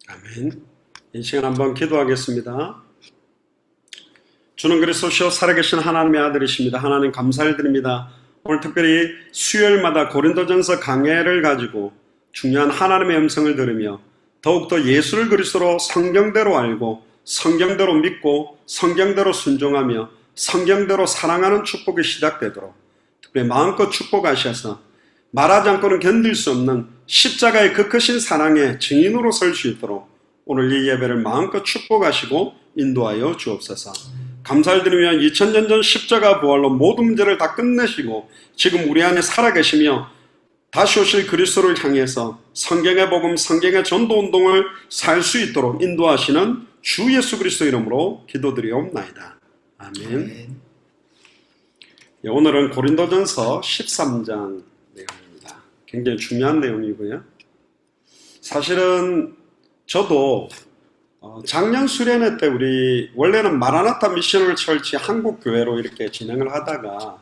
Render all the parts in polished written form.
아멘. 이 시간 한번 기도하겠습니다. 주는 그리스도시요 살아계신 하나님의 아들이십니다. 하나님 감사를 드립니다. 오늘 특별히 수요일마다 고린도전서 강해를 가지고 중요한 하나님의 음성을 들으며 더욱더 예수를 그리스도로 성경대로 알고 성경대로 믿고 성경대로 순종하며 성경대로 사랑하는 축복이 시작되도록 특별히 마음껏 축복하셔서 말하지 않고는 견딜 수 없는 십자가의 그 크신 사랑의 증인으로 설 수 있도록 오늘 이 예배를 마음껏 축복하시고 인도하여 주옵소서. 감사를 드리며 2000년 전 십자가 부활로 모든 문제를 다 끝내시고 지금 우리 안에 살아계시며 다시 오실 그리스도를 향해서 성경의 복음, 성경의 전도운동을 살 수 있도록 인도하시는 주 예수 그리스도 이름으로 기도드리옵나이다. 아멘. 오늘은 고린도전서 13장 내용입니다. 굉장히 중요한 내용이고요. 사실은 저도 작년 수련회 때 우리 원래는 마라나타 미션을 철치 한국교회로 이렇게 진행을 하다가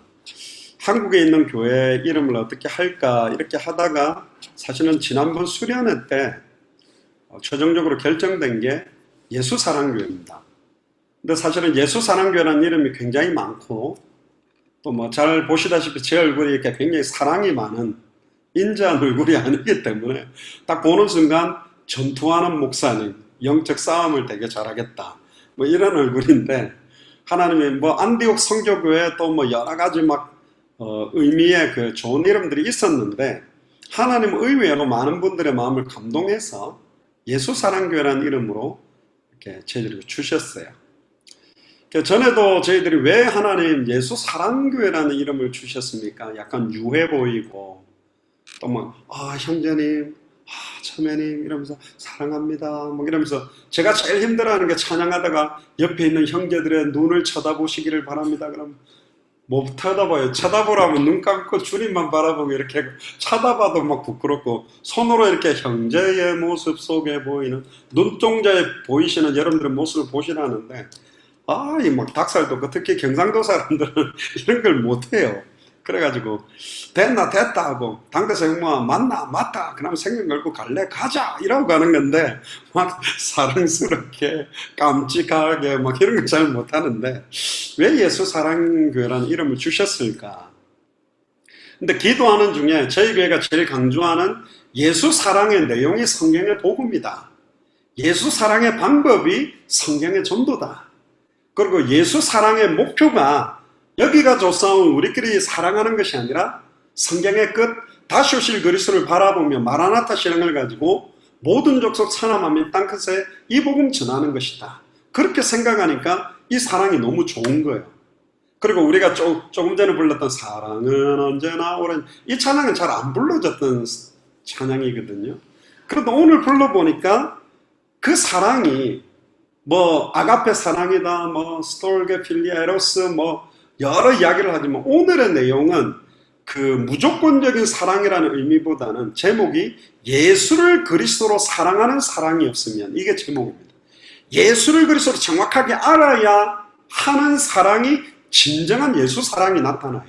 한국에 있는 교회 이름을 어떻게 할까 이렇게 하다가 사실은 지난번 수련회 때 최종적으로 결정된 게 예수사랑교회입니다. 근데 사실은 예수사랑교회라는 이름이 굉장히 많고 또 뭐 잘 보시다시피 제 얼굴이 이렇게 굉장히 사랑이 많은 인자한 얼굴이 아니기 때문에 딱 보는 순간 전투하는 목사님, 영적 싸움을 되게 잘하겠다 뭐 이런 얼굴인데 하나님이 뭐 안디옥 성교교회 또 뭐 여러 가지 막 의미의 그 좋은 이름들이 있었는데 하나님 의외로 많은 분들의 마음을 감동해서 예수사랑교회라는 이름으로 이렇게 저희들이 주셨어요. 전에도 저희들이 왜 하나님 예수사랑교회라는 이름을 주셨습니까? 약간 유해 보이고 또 막 형제님, 처매님 이러면서 사랑합니다 뭐 이러면서 제가 제일 힘들어하는 게 찬양하다가 옆에 있는 형제들의 눈을 쳐다보시기를 바랍니다. 그럼 뭐 쳐다봐요. 쳐다보라면 눈 감고 주님만 바라보고 이렇게 쳐다봐도 막 부끄럽고 손으로 이렇게 형제의 모습 속에 보이는 눈동자에 보이시는 여러분들의 모습을 보시라는데 이 막 닭살도 특히 경상도 사람들은 이런 걸 못해요. 그래가지고 됐나 됐다 하고 당대서 형모 맞나 맞다 그러면 생각 걸고 갈래 가자 이러고 가는 건데 막 사랑스럽게 깜찍하게 막 이런 걸 잘 못하는데 왜 예수사랑교회라는 이름을 주셨을까? 근데 기도하는 중에 저희 교회가 제일 강조하는 예수사랑의 내용이 성경의 복음이다. 예수사랑의 방법이 성경의 전도다. 그리고 예수사랑의 목표가 여기가 좋사온 우리끼리 사랑하는 것이 아니라 성경의 끝 다시 오실 그리스도를 바라보며 마라나타 신앙을 가지고 모든 족속 천하만민 땅끝에 이 복음 전하는 것이다. 그렇게 생각하니까 이 사랑이 너무 좋은 거예요. 그리고 우리가 조금 전에 불렀던 사랑은 언제나 오랜 이 찬양은 잘 안 불러졌던 찬양이거든요. 그런데 오늘 불러보니까 그 사랑이 뭐 아가페 사랑이다 뭐 스톨게 필리아 에로스 뭐 여러 이야기를 하지만 오늘의 내용은 그 무조건적인 사랑이라는 의미보다는 제목이 예수를 그리스도로 사랑하는 사랑이 없으면 이게 제목입니다. 예수를 그리스도로 정확하게 알아야 하는 사랑이 진정한 예수 사랑이 나타나요.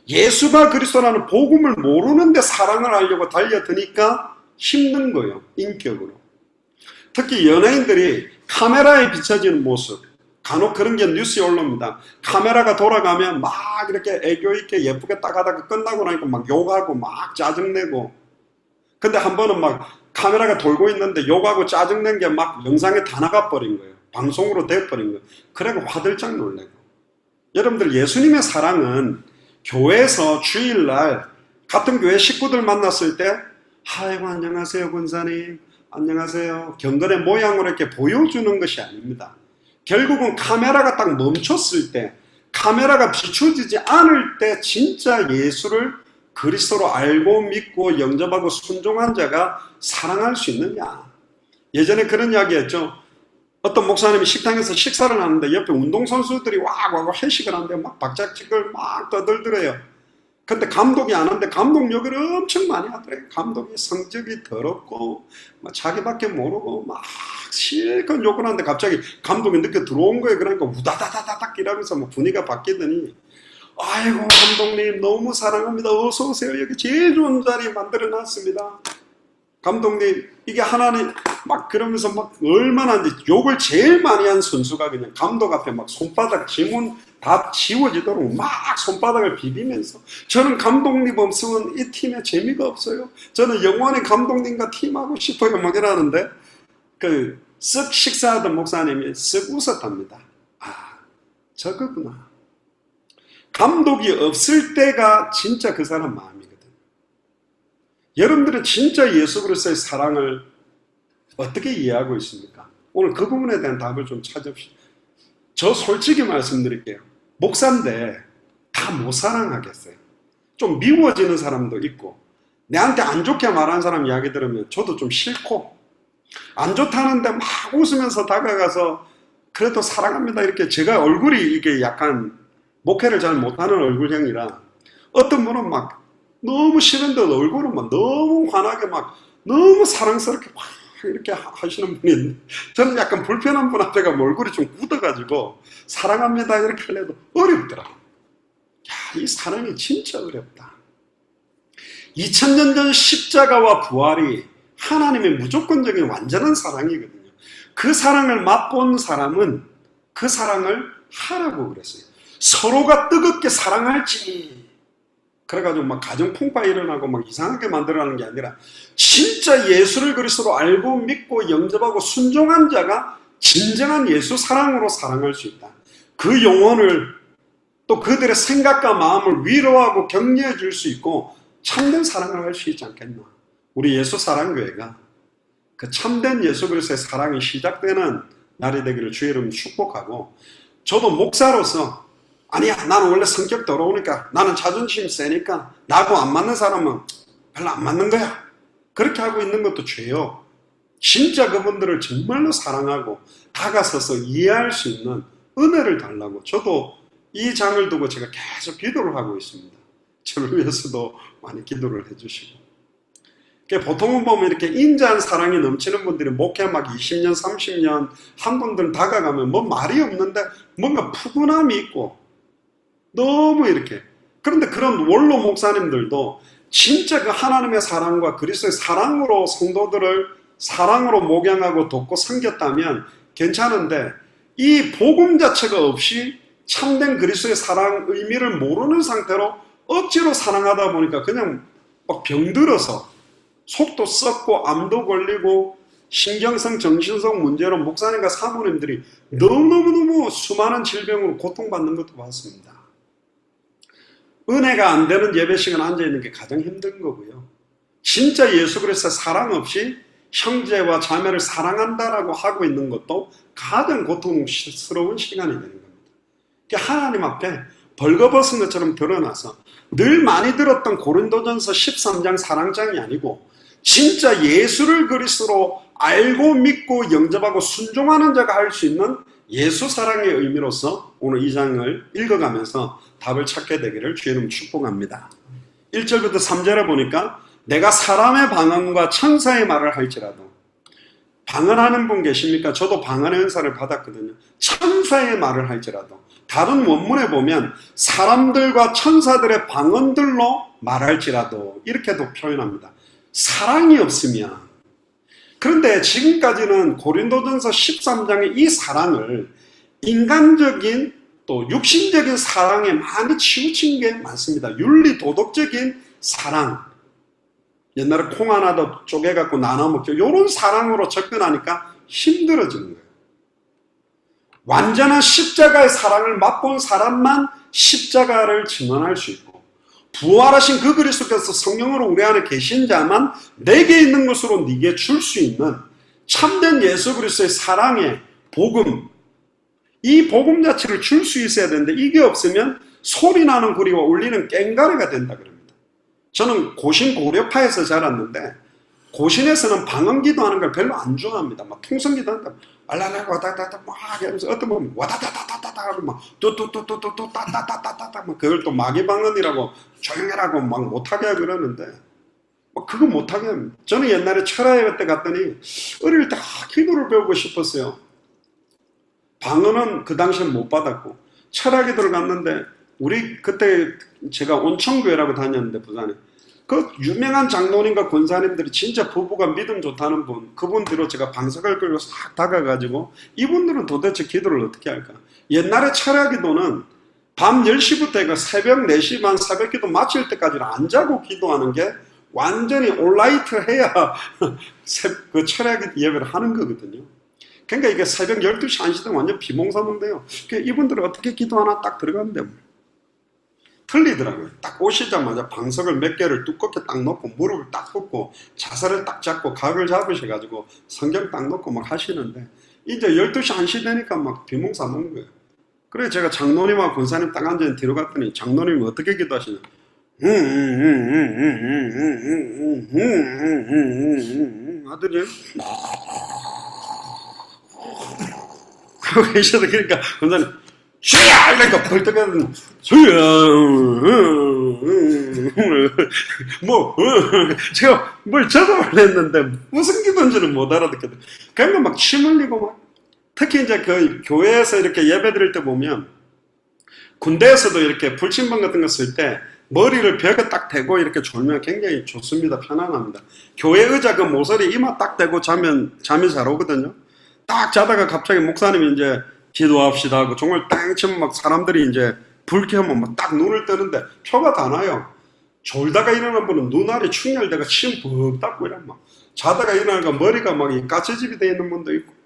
예수가 그리스도라는 복음을 모르는데 사랑을 하려고 달려드니까 힘든 거예요. 인격으로. 특히 연예인들이 카메라에 비춰지는 모습 간혹 그런 게 뉴스에 올라옵니다. 카메라가 돌아가면 막 이렇게 애교 있게 예쁘게 딱 하다가 끝나고 나니까 막 욕하고 막 짜증내고 근데 한 번은 막 카메라가 돌고 있는데 욕하고 짜증낸 게 막 영상에 다 나가버린 거예요. 방송으로 돼버린 거예요. 그래서 화들짝 놀래고 여러분들 예수님의 사랑은 교회에서 주일날 같은 교회 식구들 만났을 때 아이고 안녕하세요 권사님 안녕하세요 경건의 모양으로 이렇게 보여주는 것이 아닙니다. 결국은 카메라가 딱 멈췄을 때 카메라가 비춰지지 않을 때 진짜 예수를 그리스도로 알고 믿고 영접하고 순종한 자가 사랑할 수 있느냐. 예전에 그런 이야기였죠. 어떤 목사님이 식당에서 식사를 하는데 옆에 운동선수들이 와고 회식을 하는데 막 박자찍을 막 떠들더래요. 근데 감독이 안 하는데 감독 욕을 엄청 많이 하더래요. 감독이 성적이 더럽고 막 자기밖에 모르고 막 실컷 욕을 하는데 갑자기 감독이 늦게 들어온 거예요. 그러니까 우다다다닥 이러면서 막 분위기가 바뀌더니 아이고 감독님 너무 사랑합니다. 어서 오세요. 여기 제일 좋은 자리 만들어 놨습니다. 감독님 이게 하나님 막 그러면서 막 얼마나 욕을 제일 많이 한 선수가 그냥 감독 앞에 막 손바닥 지문 다 지워지도록 막 손바닥을 비비면서 저는 감독님 없으면 이 팀에 재미가 없어요. 저는 영원히 감독님과 팀하고 싶어요. 막 이러는데 쓱 식사하던 목사님이 쓱 웃었답니다. 아, 저거구나. 감독이 없을 때가 진짜 그 사람 마음이거든. 여러분들은 진짜 예수 그리스도의 사랑을 어떻게 이해하고 있습니까? 오늘 그 부분에 대한 답을 좀 찾읍시다. 저 솔직히 말씀드릴게요. 목사인데 다 못 사랑하겠어요. 좀 미워지는 사람도 있고 내한테 안 좋게 말하는 사람 이야기 들으면 저도 좀 싫고 안 좋다는데 막 웃으면서 다가가서 그래도 사랑합니다 이렇게 제가 얼굴이 이게 약간 목회를 잘 못하는 얼굴형이라 어떤 분은 막 너무 싫은데 얼굴은 막 너무 환하게 막 너무 사랑스럽게 막 이렇게 하시는 분이 있는데 저는 약간 불편한 분 앞에 가면 얼굴이 좀 굳어가지고 사랑합니다 이렇게 하려도 어렵더라고요. 야, 이 사랑이 진짜 어렵다. 2000년 전 십자가와 부활이 하나님의 무조건적인 완전한 사랑이거든요. 그 사랑을 맛본 사람은 그 사랑을 하라고 그랬어요. 서로가 뜨겁게 사랑할지 그래가지고 막 가정 풍파 일어나고 막 이상하게 만들어가는 게 아니라 진짜 예수를 그리스도로 알고 믿고 영접하고 순종한 자가 진정한 예수 사랑으로 사랑할 수 있다. 그 영혼을 또 그들의 생각과 마음을 위로하고 격려해 줄 수 있고 참된 사랑을 할 수 있지 않겠나. 우리 예수 사랑교회가 그 참된 예수 그리스도의 사랑이 시작되는 날이 되기를 주의 이름 축복하고 저도 목사로서 아니야 나는 원래 성격 더러우니까 나는 자존심 세니까 나하고 안 맞는 사람은 별로 안 맞는 거야 그렇게 하고 있는 것도 죄요. 진짜 그분들을 정말로 사랑하고 다가서서 이해할 수 있는 은혜를 달라고 저도 이 장을 두고 제가 계속 기도를 하고 있습니다. 저를 위해서도 많이 기도를 해주시고 보통은 보면 이렇게 인자한 사랑이 넘치는 분들이 목회 막 20년 30년 한 분들 다가가면 뭐 말이 없는데 뭔가 푸근함이 있고 너무 이렇게 그런데 그런 원로 목사님들도 진짜 그 하나님의 사랑과 그리스도의 사랑으로 성도들을 사랑으로 목양하고 돕고 섬겼다면 괜찮은데 이 복음 자체가 없이 참된 그리스도의 사랑 의미를 모르는 상태로 억지로 사랑하다 보니까 그냥 막 병들어서 속도 썩고 암도 걸리고 신경성 정신성 문제로 목사님과 사모님들이 너무너무 수많은 질병으로 고통받는 것도 봤습니다. 은혜가 안 되는 예배 시간 앉아있는 게 가장 힘든 거고요. 진짜 예수 그리스도의 사랑 없이 형제와 자매를 사랑한다라고 하고 있는 것도 가장 고통스러운 시간이 되는 겁니다. 하나님 앞에 벌거벗은 것처럼 드러나서 늘 많이 들었던 고린도전서 13장 사랑장이 아니고 진짜 예수를 그리스도로 알고 믿고 영접하고 순종하는 자가 할 수 있는 예수 사랑의 의미로서 오늘 이 장을 읽어가면서 답을 찾게 되기를 주의 이름 축복합니다. 1절부터 3절에 보니까 내가 사람의 방언과 천사의 말을 할지라도 방언하는 분 계십니까? 저도 방언의 은사를 받았거든요. 천사의 말을 할지라도 다른 원문에 보면 사람들과 천사들의 방언들로 말할지라도 이렇게도 표현합니다. 사랑이 없으면 그런데 지금까지는 고린도전서 13장의 이 사랑을 인간적인 또 육신적인 사랑에 많이 치우친 게 많습니다. 윤리 도덕적인 사랑 옛날에 콩 하나도 쪼개갖고 나눠 먹죠. 이런 사랑으로 접근하니까 힘들어지는 거예요. 완전한 십자가의 사랑을 맛본 사람만 십자가를 증언할 수 있고 부활하신 그 그리스도께서 성령으로 우리 안에 계신 자만 내게 있는 것으로 네게 줄 수 있는 참된 예수 그리스도의 사랑의 복음 이 복음 자체를 줄 수 있어야 되는데 이게 없으면 소리나는 구리와 울리는 꽹과리가 된다 그럽니다. 저는 고신 고려파에서 자랐는데 고신에서는 방언기도 하는 걸 별로 안 좋아합니다. 막 통성기도 한다. 알랄랄 와다다다 막 하면서 어떤 보면 와다다다다다다 하고 막 뚜뚜뚜뚜뚜뚜 따따따따따따 막 그걸 또 마귀방언이라고 조용해라고 막 못하게 하고 그러는데 막 그거 못하게 합니다. 저는 옛날에 철학회 때 갔더니 어릴 때 기도를 배우고 싶었어요. 방언은 그 당시엔 못 받았고 철학에 들어갔는데 우리 그때 제가 온천교회라고 다녔는데 부산에 그 유명한 장로님과 권사님들이 진짜 부부가 믿음 좋다는 분, 그분들로 제가 방석을 끌고 싹 다가가지고 이분들은 도대체 기도를 어떻게 할까? 옛날에 철야 기도는 밤 10시부터 해가 새벽 4시 반 새벽 기도 마칠 때까지는 안 자고 기도하는 게 완전히 올라이트 해야 그 철야 기도 예배를 하는 거거든요. 그러니까 이게 새벽 12시 1시 등 완전 비몽사몽돼요. 이분들은 어떻게 기도하나 딱 들어갔는데 틀리더라고요. 딱 오시자마자 방석을 몇 개를 두껍게 딱 놓고 무릎을 딱 꿇고 자세를 딱 잡고 각을 잡으셔가지고 성경 딱 놓고 막 하시는데 이제 12시 1시 되니까 막 비몽사몽인 거예요. 그래서 제가 장로님하고 권사님 딱 앉아 뒤로 갔더니 장로님이 어떻게 기도하시냐, 하더니 그러고 계셔도 그러니까 권사님 주야! 이러니까 벌떡하더니 주야! 제가 뭘 저도 했는데 무슨 기도인지는 못 알아듣거든. 그러니까 막 침 흘리고 막 특히 이제 그 교회에서 이렇게 예배 드릴 때 보면 군대에서도 이렇게 불침번 같은 거 쓸 때 머리를 벽에 딱 대고 이렇게 졸면 굉장히 좋습니다. 편안합니다. 교회 의자 그 모서리 이마 딱 대고 자면 잠이 잘 오거든요. 딱 자다가 갑자기 목사님이 이제 기도합시다 하고 종을 땡 치면 막 사람들이 이제 불 켜면 막 딱 눈을 뜨는데 표가 다 나요. 졸다가 일어난 분은 눈 아래 충혈되가 침 푹 닦고 이러면 막 자다가 일어나니까 머리가 막 까치집이 되어 있는 분도 있고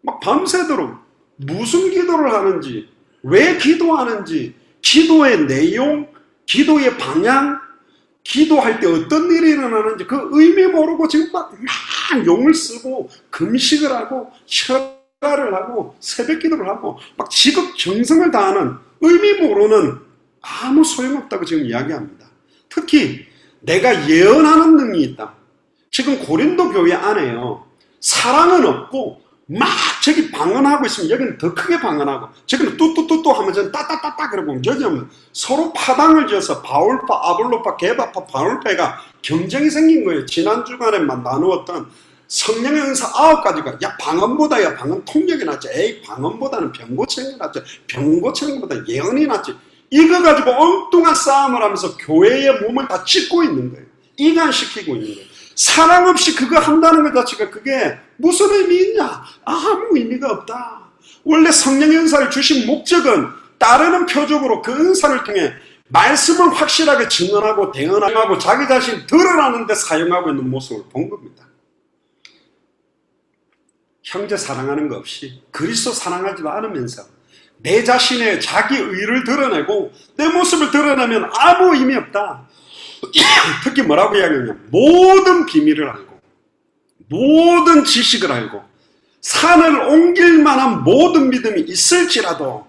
막 밤새도록 무슨 기도를 하는지, 왜 기도하는지, 기도의 내용, 기도의 방향, 기도할 때 어떤 일이 일어나는지 그 의미 모르고 지금 막 용을 쓰고 금식을 하고 철야를 하고 새벽 기도를 하고 막 지극정성을 다하는 의미 모르는 아무 소용없다고 지금 이야기합니다. 특히 내가 예언하는 능이 있다. 지금 고린도 교회 안에요. 사랑은 없고 막 저기 방언하고 있으면 여기는 더 크게 방언하고 저기는 뚜뚜뚜뚜 하면 저는 따따따따 그러고 저기 하면 서로 파당을 지어서 바울파, 아볼로파, 게바파, 바울파가 경쟁이 생긴 거예요. 지난 주간에만 나누었던 성령의 은사 9가지가 야 방언보다 야 방언 통역이 낫지, 에이 방언보다는 병고치는 게 낫지, 병고치는 것보다 예언이 낫지, 이거 가지고 엉뚱한 싸움을 하면서 교회의 몸을 다 찢고 있는 거예요. 이간시키고 있는 거예요. 사랑 없이 그거 한다는 것 자체가 그게 무슨 의미 있냐? 아무 의미가 없다. 원래 성령의 은사를 주신 목적은 따르는 표적으로 그 은사를 통해 말씀을 확실하게 증언하고 대언하고 자기 자신 드러나는 데 사용하고 있는 모습을 본 겁니다. 형제 사랑하는 거 없이 그리스도 사랑하지도 않으면서 내 자신의 자기 의를 드러내고 내 모습을 드러내면 아무 의미 없다. 특히 뭐라고 이야기하냐, 모든 비밀을 알고 모든 지식을 알고 산을 옮길 만한 모든 믿음이 있을지라도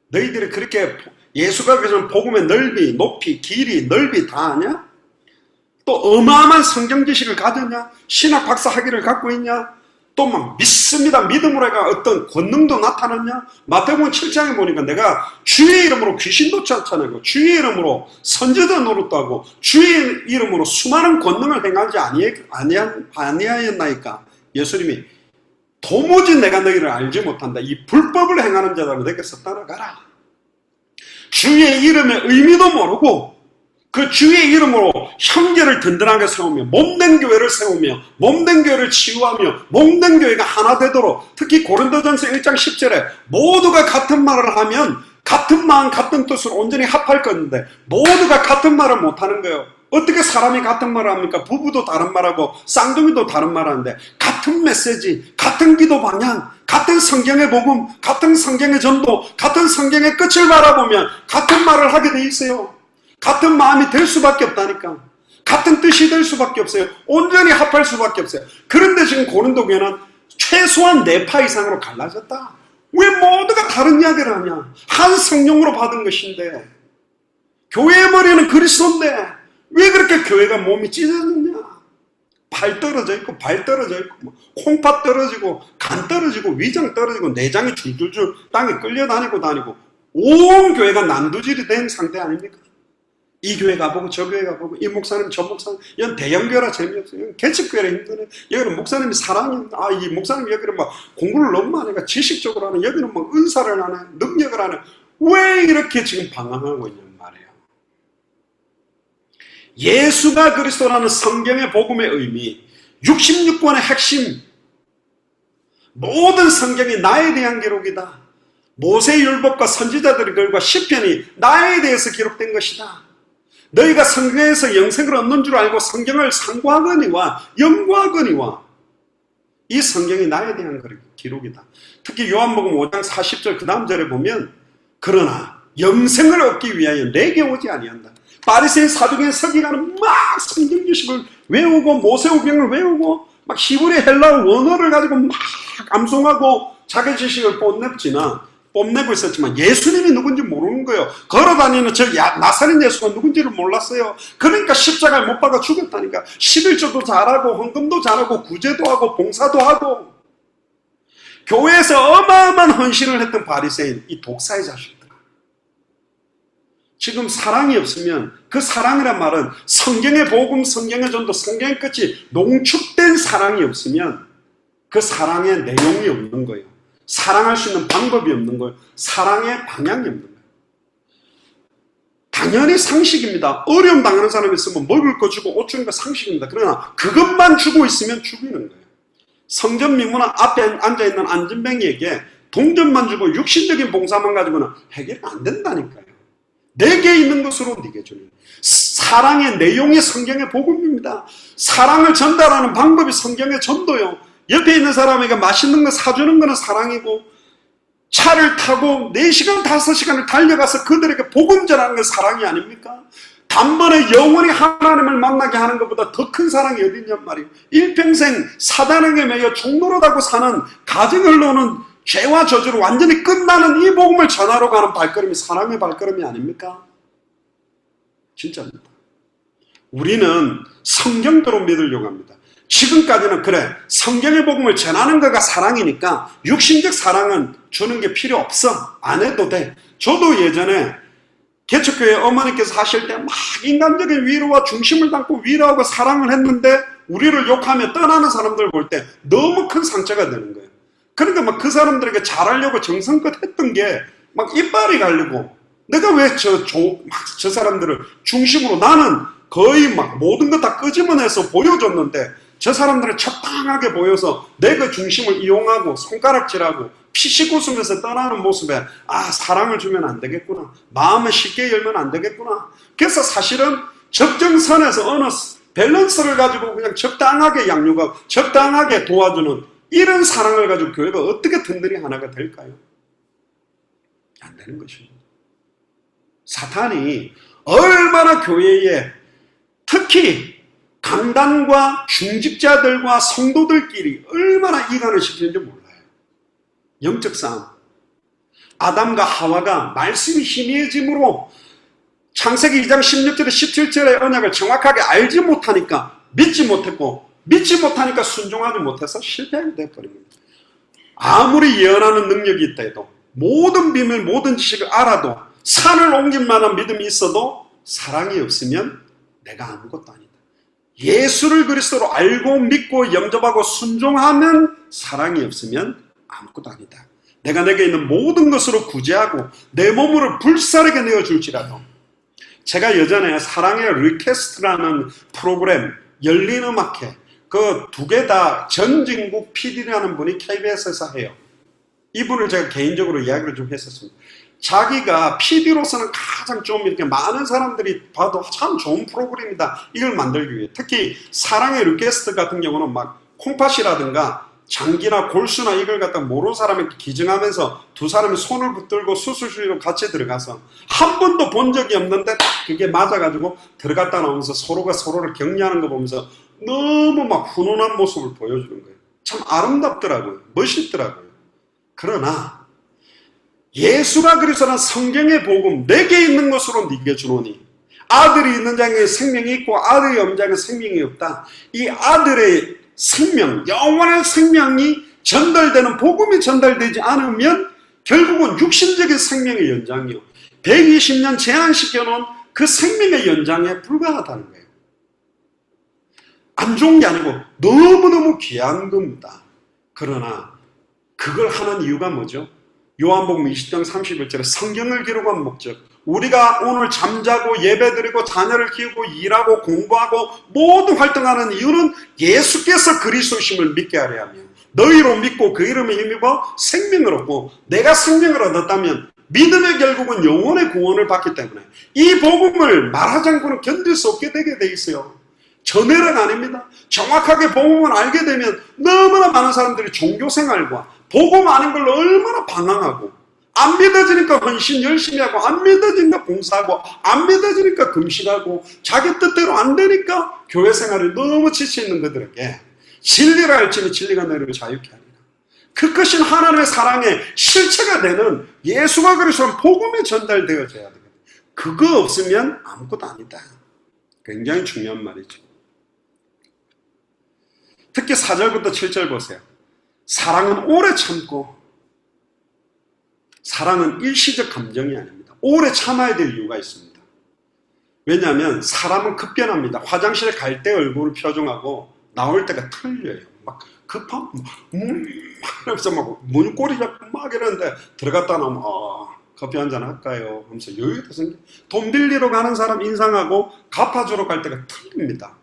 너희들이 그렇게 예수가 그전 복음의 넓이, 높이, 길이, 넓이 다 아냐? 또 어마어마한 성경 지식을 가졌냐? 신학 박사 학위를 갖고 있냐? 또 막 믿습니다. 믿음으로 해가 어떤 권능도 나타났냐? 마태복음 7장에 보니까 내가 주의 이름으로 귀신도 쫓아내고 주의 이름으로 선지자 노릇도 하고 주의 이름으로 수많은 권능을 행하지 아니하였나이까. 예수님이 도무지 내가 너희를 알지 못한다. 이 불법을 행하는 자들은 내게서 떠나가라. 주의 이름의 의미도 모르고 그 주의 이름으로 형제를 든든하게 세우며 몸된 교회를 세우며 몸된 교회를 치유하며 몸된 교회가 하나 되도록, 특히 고린도전서 1장 10절에 모두가 같은 말을 하면 같은 마음 같은 뜻으로 온전히 합할 건데 모두가 같은 말을 못하는 거예요. 어떻게 사람이 같은 말을 합니까? 부부도 다른 말하고 쌍둥이도 다른 말하는데 같은 메시지, 같은 기도 방향, 같은 성경의 복음, 같은 성경의 전도, 같은 성경의 끝을 바라보면 같은 말을 하게 돼 있어요. 같은 마음이 될 수밖에 없다니까. 같은 뜻이 될 수밖에 없어요. 온전히 합할 수밖에 없어요. 그런데 지금 고린도 교회는 최소한 4파 이상으로 갈라졌다. 왜 모두가 다른 이야기를 하냐? 한 성령으로 받은 것인데, 교회의 머리는 그리스도인데 왜 그렇게 교회가 몸이 찢어졌냐? 팔 떨어져 있고 발 떨어져 있고 콩팥 떨어지고 간 떨어지고 위장 떨어지고 내장이 줄줄줄 땅에 끌려다니고 온 교회가 난두질이 된 상태 아닙니까? 이 교회 가보고 저 교회 가보고 이 목사님 저 목사님, 이건 대형교회라 재미없어요. 개척교회라 힘드네. 여기는 목사님이 사랑이, 이 목사님 여기는 막 공부를 너무 많이 하니까 지식적으로 하네. 여기는 막 은사를 하네, 능력을 하네. 왜 이렇게 지금 방황하고 있냔 말이에요. 예수가 그리스도라는 성경의 복음의 의미, 66권의 핵심, 모든 성경이 나에 대한 기록이다. 모세율법과 선지자들의 글과 시편이 나에 대해서 기록된 것이다. 너희가 성경에서 영생을 얻는 줄 알고 성경을 상고하거니와 연구하거니와 이 성경이 나에 대한 기록이다. 특히 요한복음 5장 40절 그 다음 절에 보면 그러나 영생을 얻기 위하여 내게 오지 아니한다. 바리새인 사두개인 서기관은 막 성경 지식을 외우고 모세오경을 외우고 막 히브리 헬라어 원어를 가지고 막 암송하고 자기 지식을 뽐내고 있었지만 예수님이 누군지 모르는 거예요. 걸어다니는 저 나사렛 예수가 누군지를 몰랐어요. 그러니까 십자가에 못 박아 죽였다니까. 11조도 잘하고 헌금도 잘하고 구제도 하고 봉사도 하고 교회에서 어마어마한 헌신을 했던 바리새인, 이 독사의 자식들. 지금 사랑이 없으면 그 사랑이란 말은 성경의 복음, 성경의 전도, 성경의 끝이 농축된 사랑이 없으면 그 사랑의 내용이 없는 거예요. 사랑할 수 있는 방법이 없는 거예요. 사랑의 방향이 없는 거예요. 당연히 상식입니다. 어려움 당하는 사람이 있으면 먹을 거 주고 옷 주는 거 상식입니다. 그러나 그것만 주고 있으면 죽이는 거예요. 성전 미문화 앞에 앉아있는 안전뱅이에게 동전만 주고 육신적인 봉사만 가지고는 해결이 안 된다니까요. 내게 있는 것으로 네게 주는 사랑의 내용이 성경의 복음입니다. 사랑을 전달하는 방법이 성경의 전도요. 옆에 있는 사람에게 맛있는 거 사주는 거는 사랑이고 차를 타고 4시간 5시간을 달려가서 그들에게 복음 전하는 건 사랑이 아닙니까? 단번에 영원히 하나님을 만나게 하는 것보다 더 큰 사랑이 어디 있냔 말이에요. 일평생 사단에게 매여 종노릇하고 사는 가정을 놓는 죄와 저주로 완전히 끝나는 이 복음을 전하러 가는 발걸음이 사랑의 발걸음이 아닙니까? 진짜입니다. 우리는 성경대로 믿으려고 합니다. 지금까지는 그래 성경의 복음을 전하는 거가 사랑이니까 육신적 사랑은 주는 게 필요 없어. 안 해도 돼. 저도 예전에 개척교회 어머니께서 하실 때 막 인간적인 위로와 중심을 담고 위로하고 사랑을 했는데 우리를 욕하며 떠나는 사람들 볼 때 너무 큰 상처가 되는 거예요. 그러니까 막 그 사람들에게 잘하려고 정성껏 했던 게 막 이빨이 갈리고 내가 왜 저 사람들을 중심으로 나는 거의 막 모든 거 다 끄집어내서 보여줬는데 저 사람들은 적당하게 보여서 내 그 중심을 이용하고 손가락질하고 피식 웃으면서 떠나는 모습에 아 사랑을 주면 안 되겠구나. 마음을 쉽게 열면 안 되겠구나. 그래서 사실은 적정선에서 어느 밸런스를 가지고 그냥 적당하게 양육하고 적당하게 도와주는 이런 사랑을 가지고 교회가 어떻게 든든히 하나가 될까요? 안 되는 것입니다. 사탄이 얼마나 교회에 특히 강단과 중직자들과 성도들끼리 얼마나 이간을 시키는지 몰라요. 영적 싸움. 아담과 하와가 말씀이 희미해짐으로 창세기 2장 16절에 17절의 언약을 정확하게 알지 못하니까 믿지 못했고 믿지 못하니까 순종하지 못해서 실패하게 되어버립니다. 아무리 예언하는 능력이 있다 해도 모든 비밀 모든 지식을 알아도 산을 옮길 만한 믿음이 있어도 사랑이 없으면 내가 아무것도 아니다. 예수를 그리스도로 알고 믿고 영접하고 순종하면 사랑이 없으면 아무것도 아니다. 내가 내게 있는 모든 것으로 구제하고 내 몸으로 불사르게 내어줄지라도 제가 예전에 사랑의 리퀘스트라는 프로그램 열린음악회 그 두 개 다 전진국 PD라는 분이 KBS에서 해요. 이분을 제가 개인적으로 이야기를 좀 했었습니다. 자기가 PD로서는 가장 좀 이렇게 많은 사람들이 봐도 참 좋은 프로그램이다. 이걸 만들기 위해 특히 사랑의 리퀘스트 같은 경우는 막 콩팥이라든가 장기나 골수나 이걸 갖다 모르는 사람에게 기증하면서 두 사람이 손을 붙들고 수술실로 같이 들어가서 한 번도 본 적이 없는데 딱 그게 맞아가지고 들어갔다 나오면서 서로가 서로를 격려하는 거 보면서 너무 막 훈훈한 모습을 보여주는 거예요. 참 아름답더라고요. 멋있더라고요. 그러나 예수가 그리스도는 성경의 복음 내게 있는 것으로 네게 주노니 아들이 있는 자에게 생명이 있고 아들이 없는 자에게 생명이 없다. 이 아들의 생명, 영원한 생명이 전달되는 복음이 전달되지 않으면 결국은 육신적인 생명의 연장이요. 120년 제한시켜놓은 그 생명의 연장에 불과하다는 거예요. 안 좋은 게 아니고 너무너무 귀한 겁니다. 그러나 그걸 하는 이유가 뭐죠? 요한복음 20장 31절에 성경을 기록한 목적, 우리가 오늘 잠자고 예배드리고 자녀를 키우고 일하고 공부하고 모두 활동하는 이유는 예수께서 그리스도심을 믿게 하려 하며 너희로 믿고 그 이름에 힘입어 생명을 얻고, 내가 생명을 얻었다면 믿음의 결국은 영혼의 구원을 받기 때문에 이 복음을 말하지 않고는 견딜 수 없게 되게 돼 있어요. 전해력 아닙니다. 정확하게 복음을 알게 되면 너무나 많은 사람들이 종교생활과 복음 아닌 걸로 얼마나 방황하고, 안 믿어지니까 헌신 열심히 하고, 안 믿어지니까 봉사하고, 안 믿어지니까 금식하고, 자기 뜻대로 안 되니까 교회 생활이 너무 지쳐있는 그들에게 진리를 알지니 진리가 너희를 자유케 하리라. 그 크신 하나님의 사랑의 실체가 되는 예수가 그리스도는 복음에 전달되어져야 되거든요. 그거 없으면 아무것도 아니다. 굉장히 중요한 말이죠. 특히 4절부터 7절 보세요. 사랑은 오래 참고, 사랑은 일시적 감정이 아닙니다. 오래 참아야 될 이유가 있습니다. 왜냐하면 사람은 급변합니다. 화장실에 갈 때 얼굴을 표정하고 나올 때가 틀려요. 막 급하면 이러면서 막 문고리 잡고 막 이러는데 들어갔다 나오면 커피 한잔 할까요? 하면서 여유가 생겨. 돈 빌리러 가는 사람 인상하고 갚아주러 갈 때가 틀립니다.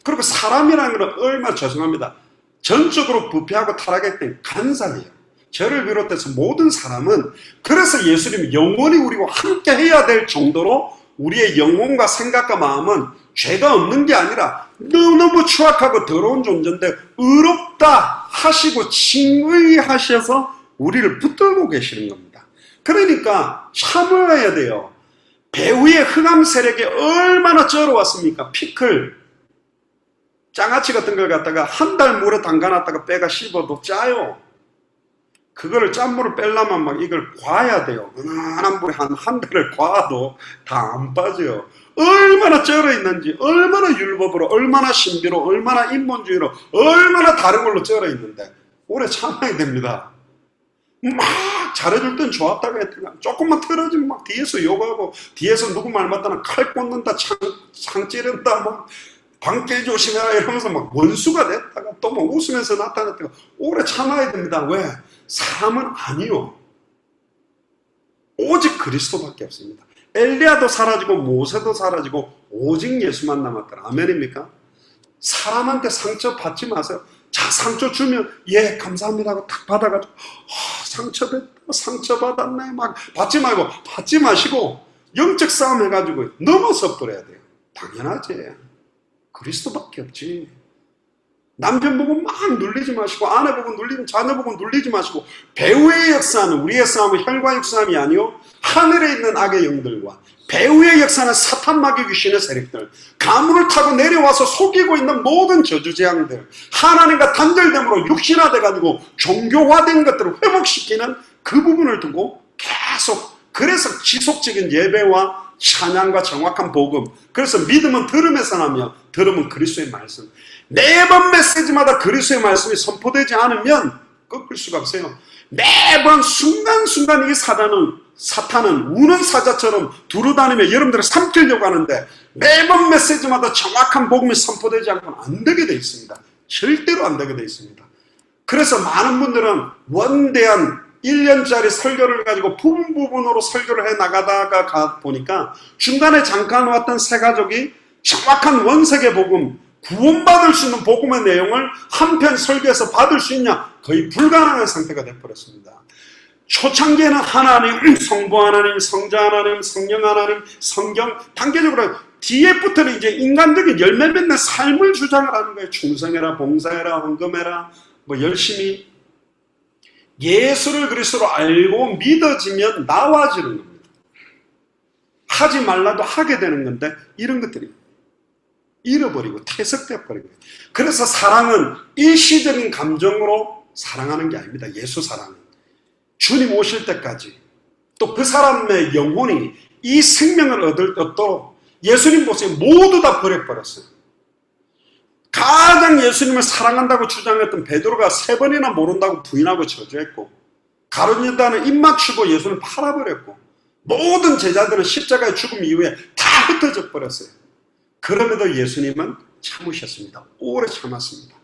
그리고 사람이라는 건 얼마나 죄송합니다. 전적으로 부패하고 타락했던 간사해요. 저를 비롯해서 모든 사람은, 그래서 예수님이 영원히 우리와 함께 해야 될 정도로 우리의 영혼과 생각과 마음은 죄가 없는 게 아니라 너무너무 추악하고 더러운 존재인데 의롭다 하시고 칭의하셔서 우리를 붙들고 계시는 겁니다. 그러니까 참아야 돼요. 배후의 흑암 세력이 얼마나 쩔어왔습니까? 피클, 장아찌 같은 걸 갖다가 한 달 물에 담가놨다가 빼가 씹어도 짜요. 그거를 짠물을 빼려면 막 이걸 과야 돼요. 은은한 물에 한 달을 과도 다 안 빠져요. 얼마나 쩔어 있는지, 얼마나 율법으로, 얼마나 신비로, 얼마나 인본주의로, 얼마나 다른 걸로 쩔어 있는데 오래 참아야 됩니다. 막 잘해줄 땐 좋았다고 했다가 조금만 틀어지면 막 뒤에서 욕하고, 뒤에서 누구 말 맞다나 칼 꽂는다, 창 찌른다, 막 관계 조심해라 이러면서 막 원수가 됐다가 또 막 웃으면서 나타났다가 오래 참아야 됩니다. 왜? 사람은 아니요. 오직 그리스도밖에 없습니다. 엘리야도 사라지고 모세도 사라지고 오직 예수만 남았더라. 아멘입니까? 사람한테 상처 받지 마세요. 자, 상처 주면 예 감사합니다 하고 탁 받아가지고 상처받았네 막 받지 말고, 받지 마시고 영적 싸움 해가지고 넘어서 버려야 돼요. 당연하지. 그리스도밖에 없지. 남편 보고 막 눌리지 마시고, 아내 보고 눌리고, 자녀 보고 눌리지 마시고, 배후의 역사는, 우리의 싸움은 혈과 육 싸움이 아니요 하늘에 있는 악의 영들과, 배후의 역사는 사탄 마귀 귀신의 세력들, 가문을 타고 내려와서 속이고 있는 모든 저주재앙들, 하나님과 단절됨으로 육신화돼가지고 종교화된 것들을 회복시키는 그 부분을 두고 계속, 그래서 지속적인 예배와 찬양과 정확한 복음, 그래서 믿음은 들음에서 나며 들음은 그리스도의 말씀, 매번 메시지마다 그리스도의 말씀이 선포되지 않으면 꺾을 수가 없어요. 매번 순간순간 이 사탄은 우는 사자처럼 두루다니며 여러분들을 삼키려고 하는데, 매번 메시지마다 정확한 복음이 선포되지 않고는 안 되게 돼 있습니다. 절대로 안 되게 돼 있습니다. 그래서 많은 분들은 원대한 1년짜리 설교를 가지고 부분으로 설교를 해 나가다가 보니까 중간에 잠깐 왔던 새 가족이 정확한 원색의 복음, 구원받을 수 있는 복음의 내용을 한 편 설교에서 받을 수 있냐? 거의 불가능한 상태가 되어버렸습니다. 초창기에는 하나님, 성부 하나님, 성자 하나님, 성령 하나님, 성경, 단계적으로 뒤에부터는 이제 인간적인 열매 맺는 삶을 주장을 하는 거예요. 충성해라, 봉사해라, 헌금해라, 뭐 열심히. 예수를 그리스도로 알고 믿어지면 나와지는 겁니다. 하지 말라도 하게 되는 건데 이런 것들이 잃어버리고 퇴색되어버리고, 그래서 사랑은 일시적인 감정으로 사랑하는 게 아닙니다. 예수 사랑은 주님 오실 때까지, 또 그 사람의 영혼이 이 생명을 얻도록 예수님 보세요. 모두 다 버려버렸어요. 가장 예수님을 사랑한다고 주장했던 베드로가 3번이나 모른다고 부인하고 저주했고, 가룟 유다는 입 맞추고 예수를 팔아버렸고, 모든 제자들은 십자가의 죽음 이후에 다 흩어져 버렸어요. 그럼에도 예수님은 참으셨습니다. 오래 참았습니다.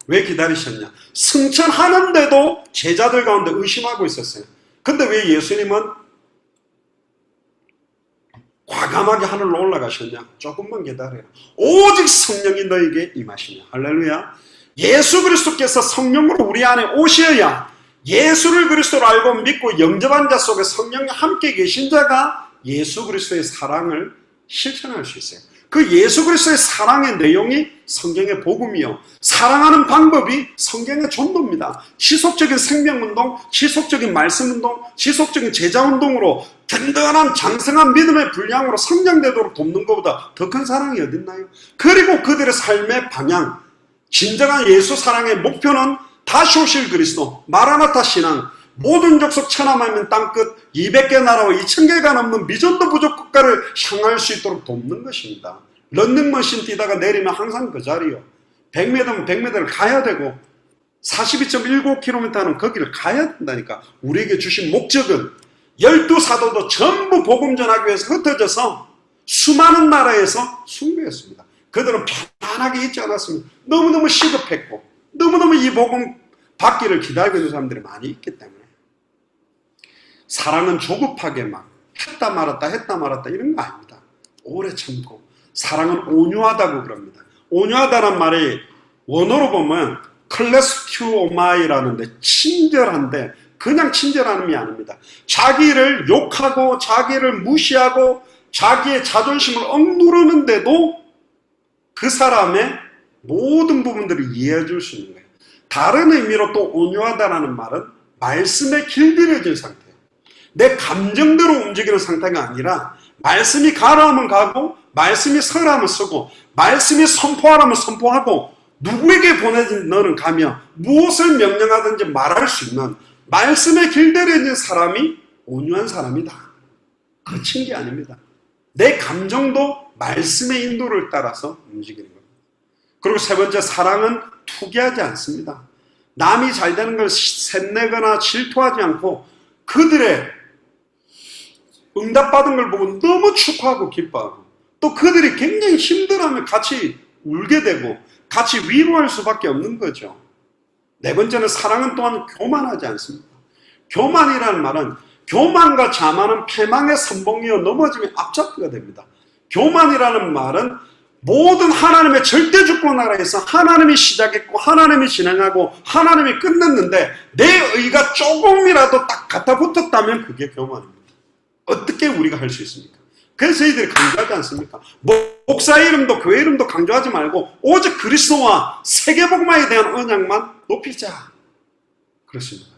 왜 기다리셨냐? 승천하는데도 제자들 가운데 의심하고 있었어요. 근데 왜 예수님은 과감하게 하늘로 올라가셨냐? 조금만 기다려라. 오직 성령이 너에게 임하시냐. 할렐루야. 예수 그리스도께서 성령으로 우리 안에 오셔야 예수를 그리스도로 알고 믿고 영접한 자 속에 성령이 함께 계신 자가 예수 그리스도의 사랑을 실천할 수 있어요. 그 예수 그리스도의 사랑의 내용이 성경의 복음이요. 사랑하는 방법이 성경의 전도입니다. 지속적인 생명운동, 지속적인 말씀운동, 지속적인 제자운동으로 든든한 장성한 믿음의 분량으로 성장되도록 돕는 것보다 더 큰 사랑이 어딨나요? 그리고 그들의 삶의 방향, 진정한 예수 사랑의 목표는 다시 오실 그리스도, 마라나타 신앙, 모든 족속 천하만민 땅끝 200개 나라와 2000개가 넘는 미전도 부족 국가를 향할 수 있도록 돕는 것입니다. 런닝머신 뛰다가 내리면 항상 그 자리요. 100m면 100m를 가야 되고 42.19km는 거기를 가야 된다니까. 우리에게 주신 목적은 12사도도 전부 복음 전하기 위해서 흩어져서 수많은 나라에서 순교했습니다. 그들은 편안하게 있지 않았습니다. 너무너무 시급했고 너무너무 이 복음 받기를 기다리고 있는 사람들이 많이 있기 때문에. 사랑은 조급하게 막 했다 말았다 이런 거 아닙니다. 오래 참고. 사랑은 온유하다고 그럽니다. 온유하다는 말이 원어로 보면 클레스튜오마이라는데 친절한데 그냥 친절한 의미 아닙니다. 자기를 욕하고 자기를 무시하고 자기의 자존심을 억누르는데도 그 사람의 모든 부분들을 이해해 줄 수 있는 거예요. 다른 의미로 또 온유하다라는 말은 말씀에 길들여진 상태예요. 내 감정대로 움직이는 상태가 아니라 말씀이 가라 하면 가고 말씀이 서라 하면 서고 말씀이 선포하라면 선포하고 누구에게 보내진 너는 가며 무엇을 명령하든지 말할 수 있는 말씀에 길들여진 사람이 온유한 사람이다. 거친 게 아닙니다. 내 감정도 말씀의 인도를 따라서 움직이는 겁니다. 그리고 세 번째, 사랑은 투기하지 않습니다. 남이 잘 되는 걸 샘내거나 질투하지 않고 그들의 응답받은 걸 보고 너무 축하하고 기뻐하고 또 그들이 굉장히 힘들어하면 같이 울게 되고 같이 위로할 수밖에 없는 거죠. 네 번째는 사랑은 또한 교만하지 않습니다. 교만이라는 말은 교만과 자만은 패망의 선봉이어 넘어지면 앞잡기가 됩니다. 교만이라는 말은 모든 하나님의 절대 주권 나라에서 하나님이 시작했고 하나님이 진행하고 하나님이 끝냈는데 내 의가 조금이라도 딱 갖다 붙었다면 그게 교만입니다. 어떻게 우리가 할 수 있습니까? 그래서 저희들이 강조하지 않습니까? 목사 이름도 교회 이름도 강조하지 말고 오직 그리스도와 세계복음화에 대한 언약만 높이자. 그렇습니다.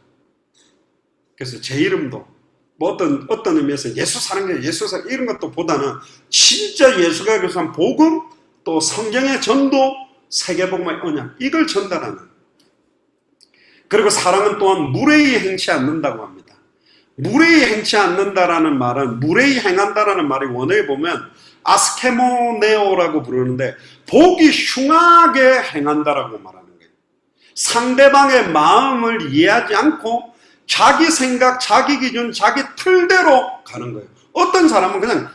그래서 제 이름도 뭐 어떤 의미에서 예수 사랑자, 예수 사랑 이런 것도 보다는 진짜 예수가 교사한 복음 또 성경의 전도, 세계복음의 언약 이걸 전달하는. 그리고 사랑은 또한 무례히 행치 않는다고 합니다. 무례히 행치 않는다라는 말은 무례히 행한다라는 말이 원어에 보면 아스케모네오라고 부르는데 보기 흉하게 행한다라고 말하는 거예요. 상대방의 마음을 이해하지 않고 자기 생각, 자기 기준, 자기 틀대로 가는 거예요. 어떤 사람은 그냥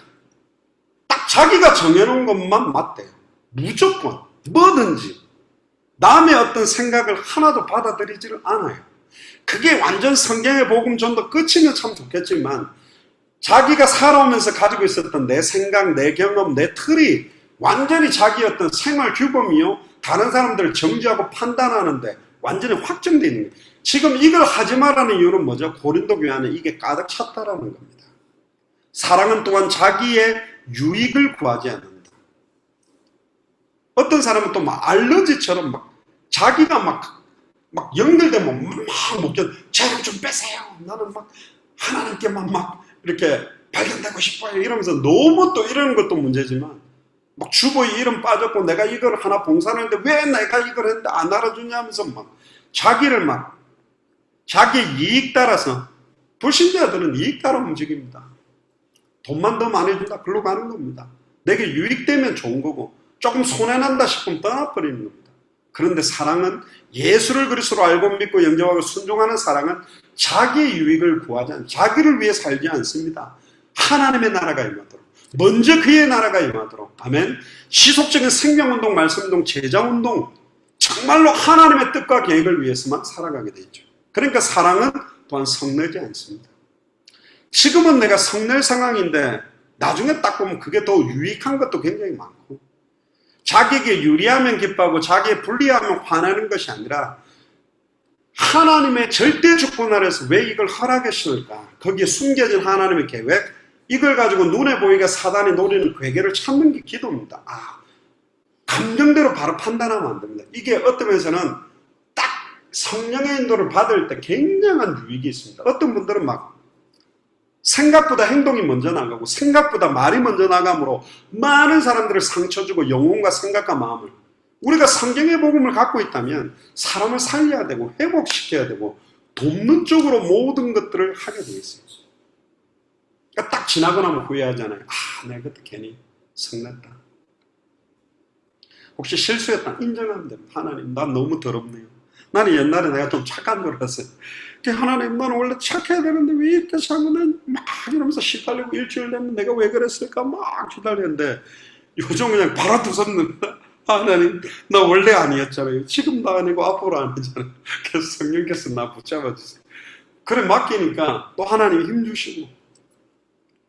딱 자기가 정해놓은 것만 맞대요. 무조건 뭐든지 남의 어떤 생각을 하나도 받아들이지를 않아요. 그게 완전 성경의 복음 전도 끝이면 참 좋겠지만 자기가 살아오면서 가지고 있었던 내 생각, 내 경험, 내 틀이 완전히 자기 어떤 생활 규범이요 다른 사람들을 정지하고 판단하는데 완전히 확정되어 있는 거예요. 지금 이걸 하지 말라는 이유는 뭐죠? 고린도 교회 안에 이게 가득 찼다라는 겁니다. 사랑은 또한 자기의 유익을 구하지 않는다. 어떤 사람은 또 막 알러지처럼 막 자기가 막 연결되면 막 목전 죄를 좀 빼세요. 나는 막 하나님께만 막 이렇게 발견되고 싶어요. 이러면서 너무 또 이러는 것도 문제지만 막 주보에 이름 빠졌고 내가 이걸 하나 봉사하는데 왜 내가 이걸 했는데 안 알아주냐 하면서 막 자기를 막 자기의 이익 따라서 불신자들은 이익 따라 움직입니다. 돈만 더 많이 준다. 글로 가는 겁니다. 내게 유익되면 좋은 거고 조금 손해난다 싶으면 떠나버리는 겁니다. 그런데 사랑은 예수를 그리스도로 알고 믿고 영접하고 순종하는 사랑은 자기의 유익을 구하지 않습니다. 자기를 위해 살지 않습니다. 하나님의 나라가 임하도록 먼저 그의 나라가 임하도록 아멘. 지속적인 생명운동, 말씀운동, 제자운동 정말로 하나님의 뜻과 계획을 위해서만 살아가게 되죠. 그러니까 사랑은 또한 성내지 않습니다. 지금은 내가 성낼 상황인데 나중에 딱 보면 그게 더 유익한 것도 굉장히 많고, 자기에게 유리하면 기뻐하고 자기에 불리하면 화나는 것이 아니라 하나님의 절대 주권 아래서 왜 이걸 허락하시는가, 거기에 숨겨진 하나님의 계획, 이걸 가지고 눈에 보이게 사단이 노리는 괴계를 찾는 게 기도입니다. 감정대로 바로 판단하면 안 됩니다. 이게 어떤 면에서는 딱 성령의 인도를 받을 때 굉장한 유익이 있습니다. 어떤 분들은 막 생각보다 행동이 먼저 나가고 생각보다 말이 먼저 나가므로 많은 사람들을 상처 주고 영혼과 생각과 마음을, 우리가 성경의 복음을 갖고 있다면 사람을 살려야 되고 회복시켜야 되고 돕는 쪽으로 모든 것들을 하게 되어 있어요. 그러니까 딱 지나고 나면 후회하잖아요. 내가 그때 괜히 성났다. 혹시 실수했다 인정하면 됩니다. 하나님, 난 너무 더럽네요. 나는 옛날에 내가 좀 착한 거라서요. 하나님, 나는 원래 착해야 되는데 왜 이렇게 자꾸는 막 이러면서 시달리고, 일주일 되면 내가 왜 그랬을까 막 시달리는데 요즘 그냥 바라두섰는 하나님, 나 원래 아니었잖아요. 지금도 아니고 앞으로 아니잖아요. 그래서 성령께서 나 붙잡아주세요. 그래 맡기니까 또 하나님이 힘주시고.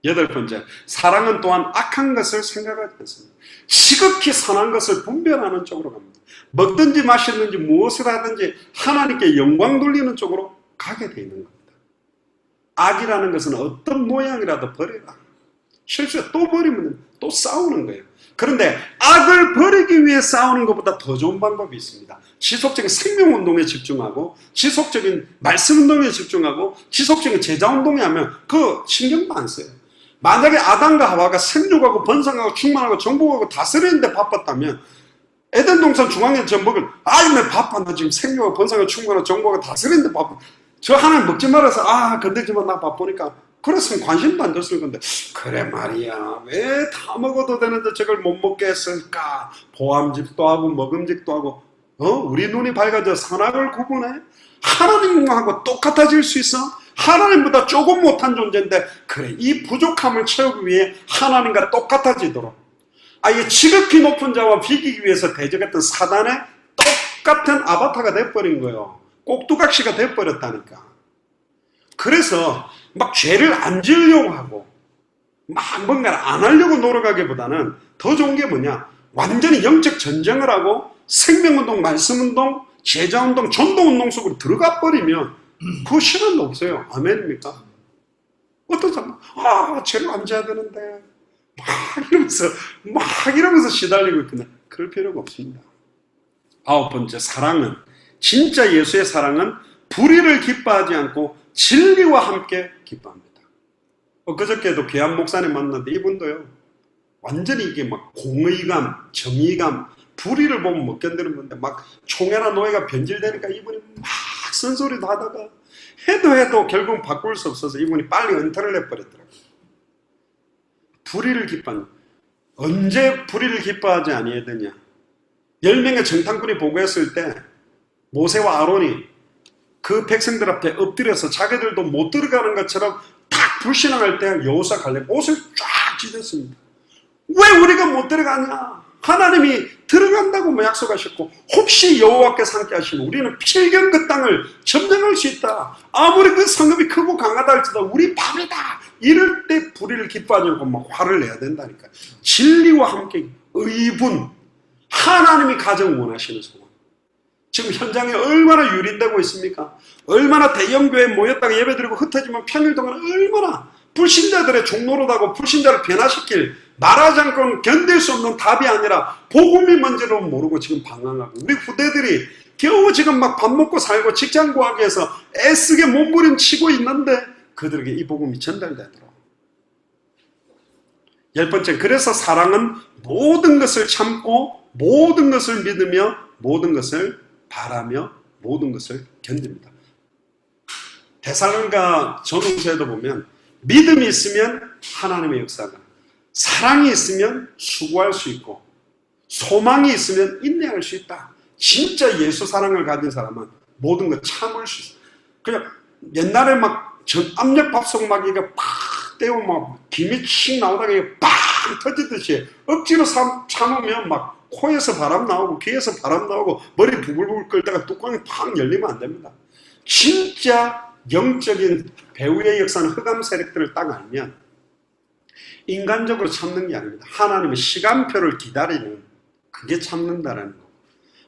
8번째, 사랑은 또한 악한 것을 생각하지 않습니다. 지극히 선한 것을 분별하는 쪽으로 갑니다. 먹든지 마시든지 무엇을 하든지 하나님께 영광 돌리는 쪽으로 가게 되어 있는 겁니다. 악이라는 것은 어떤 모양이라도 버려라. 실수에 또 버리면 또 싸우는 거예요. 그런데 악을 버리기 위해 싸우는 것보다 더 좋은 방법이 있습니다. 지속적인 생명운동에 집중하고, 지속적인 말씀운동에 집중하고, 지속적인 제자운동에 하면 그 신경도 안 써요. 만약에 아담과 하와가 생육하고 번성하고 충만하고 정복하고 다스리는데 바빴다면 에덴 동산 중앙에 저 먹을, 내 바빠, 나 지금 생육하고 번성하고 충만하고 정복하고 다스리는데 바빠, 저 하나님 먹지 말아서 건들지 마, 나 바쁘니까, 그랬으면 관심도 안 줬을 건데, 그래 말이야, 왜 다 먹어도 되는데 저걸 못 먹게 했을까? 보암직도 하고 먹음직도 하고, 우리 눈이 밝아져 선악을 구분해? 하나님하고 똑같아질 수 있어? 하나님보다 조금 못한 존재인데, 그래, 이 부족함을 채우기 위해 하나님과 똑같아지도록, 이 지극히 높은 자와 비기기 위해서 대적했던 사단의 똑같은 아바타가 돼버린 거예요. 꼭두각시가 돼버렸다니까. 그래서 막 죄를 안 지으려고 하고 막 뭔가를 안 하려고 노력하기보다는 더 좋은 게 뭐냐, 완전히 영적 전쟁을 하고 생명운동, 말씀운동, 제자운동, 전도운동 속으로 들어가 버리면 그 시간도 없어요. 아멘입니까? 어떤 사람은 죄를 안 지어야 되는데 막 이러면서 시달리고 있구나. 그럴 필요가 없습니다. 9번째, 사랑은, 진짜 예수의 사랑은 불의를 기뻐하지 않고 진리와 함께 기뻐합니다. 그저께도 귀한 목사님 만났는데 이분도요, 완전히 이게 막 공의감, 정의감, 불의를 보면 못 견디는 건데 막 총회나 노예가 변질되니까 이분이 막 쓴소리도 하다가 해도 결국 바꿀 수 없어서 이분이 빨리 은퇴를 해버렸더라고요. 불의를 기뻐하는, 언제 불의를 기뻐하지 아니해야 되냐? 10명의 정탐꾼이 보고했을 때 모세와 아론이 그 백성들 앞에 엎드려서 자기들도 못 들어가는 것처럼 딱 불신앙할 때 여호수아 갈렙 옷을 쫙 찢었습니다. 왜 우리가 못 들어가냐? 하나님이 들어간다고 약속하셨고, 혹시 여호와께서 함께 하시면 우리는 필경 그 땅을 점령할 수 있다. 아무리 그 성읍이 크고 강하다 할지라도 우리 밥이다. 이럴 때 불의를 기뻐하지 않고 막 화를 내야 된다니까. 진리와 함께 의분, 하나님이 가장 원하시는 소원. 지금 현장에 얼마나 유린되고 있습니까? 얼마나 대형교회에 모였다가 예배드리고 흩어지면 평일 동안 얼마나 불신자들의 종로로다고 불신자를 변화시킬, 말하지 않고는 견딜 수 없는 답이 아니라 복음이 뭔지를 모르고 지금 방황하고, 우리 후대들이 겨우 지금 막 밥 먹고 살고 직장 구하기 위해서 애쓰게 몸부림치고 있는데 그들에게 이 복음이 전달되도록. 10번째, 그래서 사랑은 모든 것을 참고 모든 것을 믿으며 모든 것을 바라며 모든 것을 견딥니다. 데살로니가 전후서에도 보면 믿음이 있으면 하나님의 역사가, 사랑이 있으면 수고할 수 있고, 소망이 있으면 인내할 수 있다. 진짜 예수 사랑을 가진 사람은 모든 걸 참을 수 있어. 그냥 옛날에 막 압력밥솥 막 이게 팍 떼고 막 김이 칙 나오다가 이게 빵 터지듯이 억지로 참으면 막 코에서 바람 나오고 귀에서 바람 나오고 머리 부글부글 끓다가 뚜껑이 팍 열리면 안 됩니다. 진짜 영적인 배후의 역사는 흑암 세력들을 딱 알면 인간적으로 참는 게 아닙니다. 하나님의 시간표를 기다리는, 그게 참는다라는 거.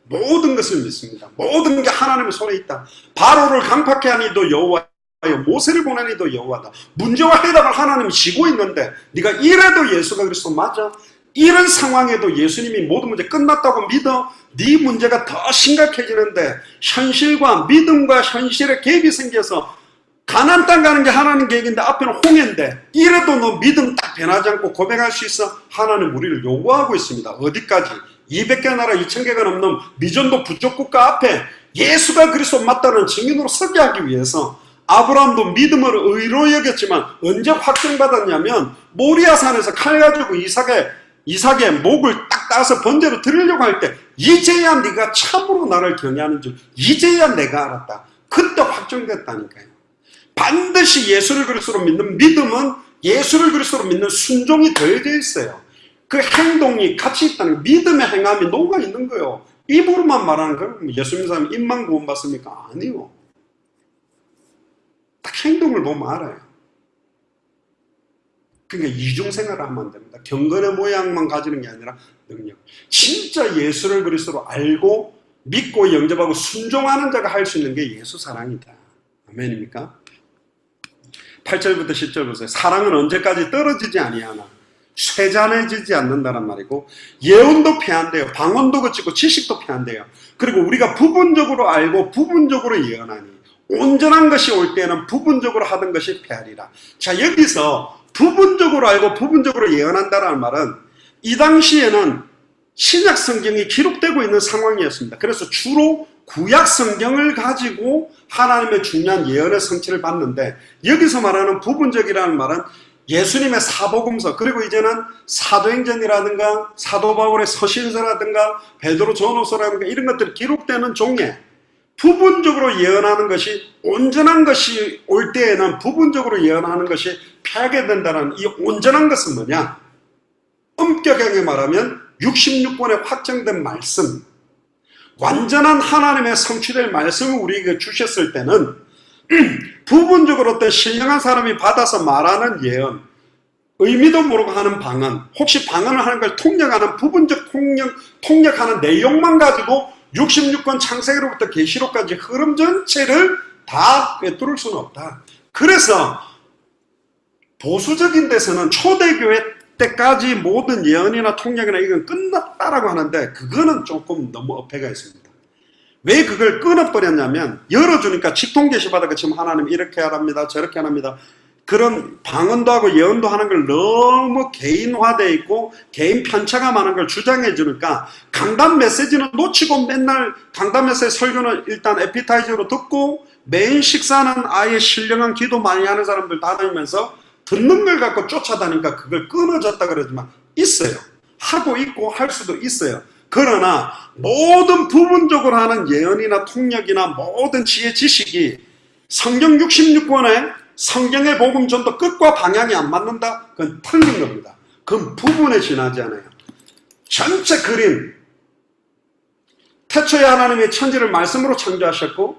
모든 것을 믿습니다. 모든 게 하나님의 손에 있다. 바로를 강팍해 하니도 여호와여, 모세를 보내니도 여호와다. 문제와 해답을 하나님이 지고 있는데 네가 이래도 예수가 그리스도 맞아? 이런 상황에도 예수님이 모든 문제 끝났다고 믿어? 네 문제가 더 심각해지는데 현실과 믿음과 현실의 갭이 생겨서 가나안 땅 가는 게 하나님 계획인데 앞에는 홍해인데 이래도 너 믿음 딱 변하지 않고 고백할 수 있어? 하나님 우리를 요구하고 있습니다. 어디까지? 200개 나라 2000개가 넘는 미전도 부족 국가 앞에 예수가 그리스도 맞다는 증인으로 서게 하기 위해서 아브라함도 믿음을 의로 여겼지만 언제 확정받았냐면 모리아산에서 칼 가지고 이삭의 목을 딱 따서 번제로 드리려고 할 때 이제야 네가 참으로 나를 경외하는 줄 이제야 내가 알았다. 그때 확정됐다니까요. 반드시 예수를 그리스도로 믿는 믿음은 예수를 그리스도로 믿는 순종이 더해져 있어요. 그 행동이 같이 있다는 거예요. 믿음의 행함이 녹아 있는 거예요. 입으로만 말하는 거예요. 예수 믿는 사람이 입만 구원받습니까? 아니요. 딱 행동을 보면 알아요. 그러니까 이중생활을 하면 안 됩니다. 경건의 모양만 가지는 게 아니라 능력. 진짜 예수를 그리스도로 알고 믿고 영접하고 순종하는 자가 할 수 있는 게 예수 사랑이다. 아멘입니까? 8절부터 10절 보세요. 사랑은 언제까지 떨어지지 아니하나 쇠잔해지지 않는다란 말이고 예언도 패한대요. 방언도 그치고 지식도 패한대요. 그리고 우리가 부분적으로 알고 부분적으로 예언하니 온전한 것이 올 때에는 부분적으로 하던 것이 패하리라. 자, 여기서 부분적으로 알고 부분적으로 예언한다는 말은 이 당시에는 신약 성경이 기록되고 있는 상황이었습니다. 그래서 주로 구약 성경을 가지고 하나님의 중요한 예언의 성취를 받는데 여기서 말하는 부분적이라는 말은 예수님의 사복음서 그리고 이제는 사도행전이라든가 사도 바울의 서신서라든가 베드로 전후서라든가 이런 것들이 기록되는 종에 부분적으로 예언하는 것이 온전한 것이 올 때에는 부분적으로 예언하는 것이 패하게 된다는 이 온전한 것은 뭐냐? 엄격하게 말하면 66권에 확정된 말씀, 완전한 하나님의 성취될 말씀을 우리에게 주셨을 때는 부분적으로 어떤 신령한 사람이 받아서 말하는 예언, 의미도 모르고 하는 방언, 혹시 방언을 하는 걸 통역하는 부분적 통역하는 내용만 가지고 66권 창세기로부터 계시록까지 흐름 전체를 다 꿰뚫을 수는 없다. 그래서 보수적인 데서는 초대교회 때까지 모든 예언이나 통역이나 이건 끝났다라고 하는데 그거는 조금 너무 어폐가 있습니다. 왜 그걸 끊어버렸냐면 열어주니까 직통계시받아가 지금 하나님 이렇게 하랍니다. 저렇게 하랍니다. 그런 방언도 하고 예언도 하는 걸 너무 개인화되어 있고 개인 편차가 많은 걸 주장해 주니까 강단 메시지는 놓치고 맨날 강단 메시지 설교는 일단 에피타이저로 듣고 메인 식사는 아예 신령한 기도 많이 하는 사람들 다 다니면서 듣는 걸 갖고 쫓아다니까 그걸 끊어졌다 그러지만 있어요. 하고 있고 할 수도 있어요. 그러나 모든 부분적으로 하는 예언이나 통역이나 모든 지혜 지식이 성경 66권에 성경의 복음 전도 끝과 방향이 안 맞는다? 그건 틀린 겁니다. 그건 부분에 지나지 않아요. 전체 그림, 태초에 하나님의 천지를 말씀으로 창조하셨고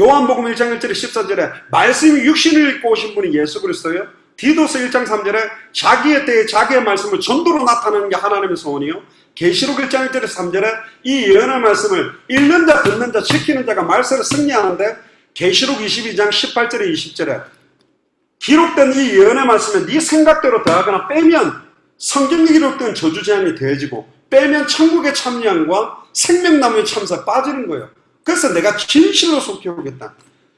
요한복음 1장 1절에 14절에 말씀이 육신을 입고 오신 분이 예수 그리스도예요. 디도서 1장 3절에 자기의 때에 자기의 말씀을 전도로 나타내는 게 하나님의 소원이요. 계시록 1장 1절에 3절에 이 예언의 말씀을 읽는 자, 듣는 자, 지키는 자가 말세를 승리하는데 계시록 22장 18절에 20절에 기록된 이 예언의 말씀에 네 생각대로 더하거나 빼면 성경에 기록된 저주 재앙이 더해지고 빼면 천국의 참여함과 생명나무의 참사 빠지는 거예요. 그래서 내가 진실로 속해오겠다.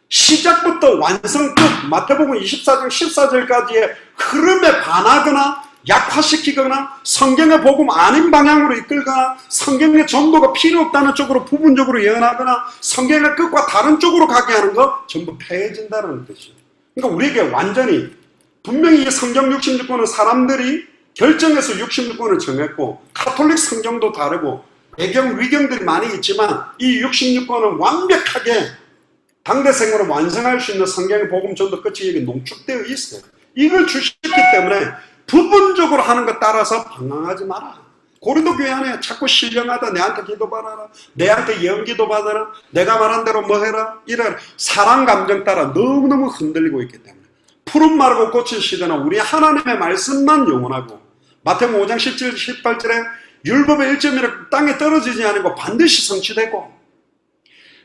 시작부터 완성 끝 마태복음 24장 14절까지의 흐름에 반하거나 약화시키거나 성경의 복음 아닌 방향으로 이끌거나 성경의 전도가 필요 없다는 쪽으로 부분적으로 예언하거나 성경의 끝과 다른 쪽으로 가게 하는 거 전부 패해진다는 뜻이에요. 그러니까 우리에게 완전히 분명히 성경 66권은 사람들이 결정해서 66권을 정했고 카톨릭 성경도 다르고 배경 위경들이 많이 있지만 이 66권은 완벽하게 당대생으로 완성할 수 있는 성경의 복음 전도 끝이 여기 농축되어 있어요. 이걸 주셨기 때문에 부분적으로 하는 것 따라서 방황하지 마라. 고린도 교회 안에 자꾸 신령하다, 내한테 기도 받아라, 내한테 예언 기도 받아라, 내가 말한 대로 뭐 해라, 이런 사랑 감정 따라 너무너무 흔들리고 있기 때문에 푸른 마르고 꽃은 시드나 우리 하나님의 말씀만 영원하고, 마태복음 5장 17, 18절에 율법의 1점이라 땅에 떨어지지 않고 반드시 성취되고,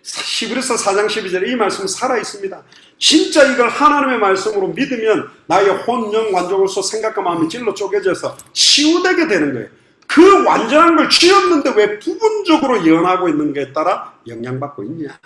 히브리서 4장 12절에 이 말씀은 살아있습니다. 진짜 이걸 하나님의 말씀으로 믿으면 나의 혼, 영, 관족으로서 생각과 마음이 찔러 쪼개져서 치유되게 되는 거예요. 그 완전한 걸 쥐었는데 왜 부분적으로 예언하고 있는 것에 따라 영향받고 있냐.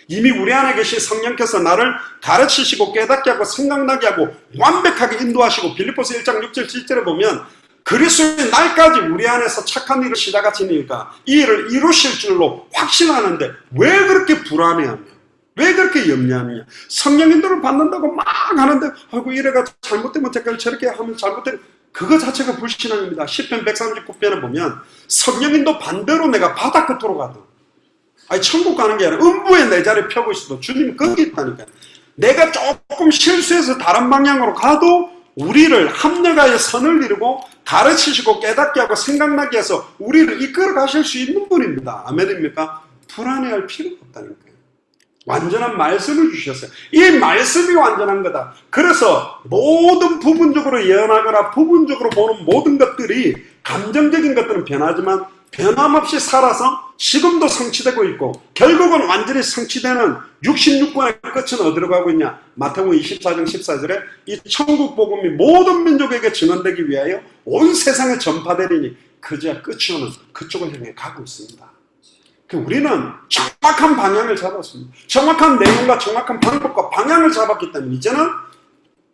이미 우리 안에 계신 성령께서 나를 가르치시고 깨닫게 하고 생각나게 하고 완벽하게 인도하시고, 빌립보서 1장 6절 7절에 보면 그리스도의 날까지 우리 안에서 착한 일을 시작하시니까 이 일을 이루실 줄로 확신하는데 왜 그렇게 불안해하며 왜 그렇게 염려하느냐. 성령 인도를 받는다고 막 하는데 아이고 이래가 잘못되면 어떡할, 저렇게 하면 잘못되면, 그거 자체가 불신앙입니다. 시편 139편에 보면 성령 인도 반대로 내가 바다 끝으로 가도, 아니 천국 가는 게 아니라 음부에 내 자리 펴고 있어도 주님이 거기 있다니까요. 내가 조금 실수해서 다른 방향으로 가도 우리를 합력하여 선을 이루고 가르치시고 깨닫게 하고 생각나게 해서 우리를 이끌어 가실 수 있는 분입니다. 아멘입니까? 불안해할 필요가 없다는 거예요. 완전한 말씀을 주셨어요. 이 말씀이 완전한 거다. 그래서 모든 부분적으로 예언하거나 부분적으로 보는 모든 것들이, 감정적인 것들은 변하지만 변함없이 살아서 지금도 성취되고 있고, 결국은 완전히 성취되는 66권의 끝은 어디로 가고 있냐. 마태복음 24장 14절에 이 천국 복음이 모든 민족에게 증언되기 위하여 온 세상에 전파되리니 그제야 끝이 오는 그쪽을 향해 가고 있습니다. 우리는 정확한 방향을 잡았습니다. 정확한 내용과 정확한 방법과 방향을 잡았기 때문에 이제는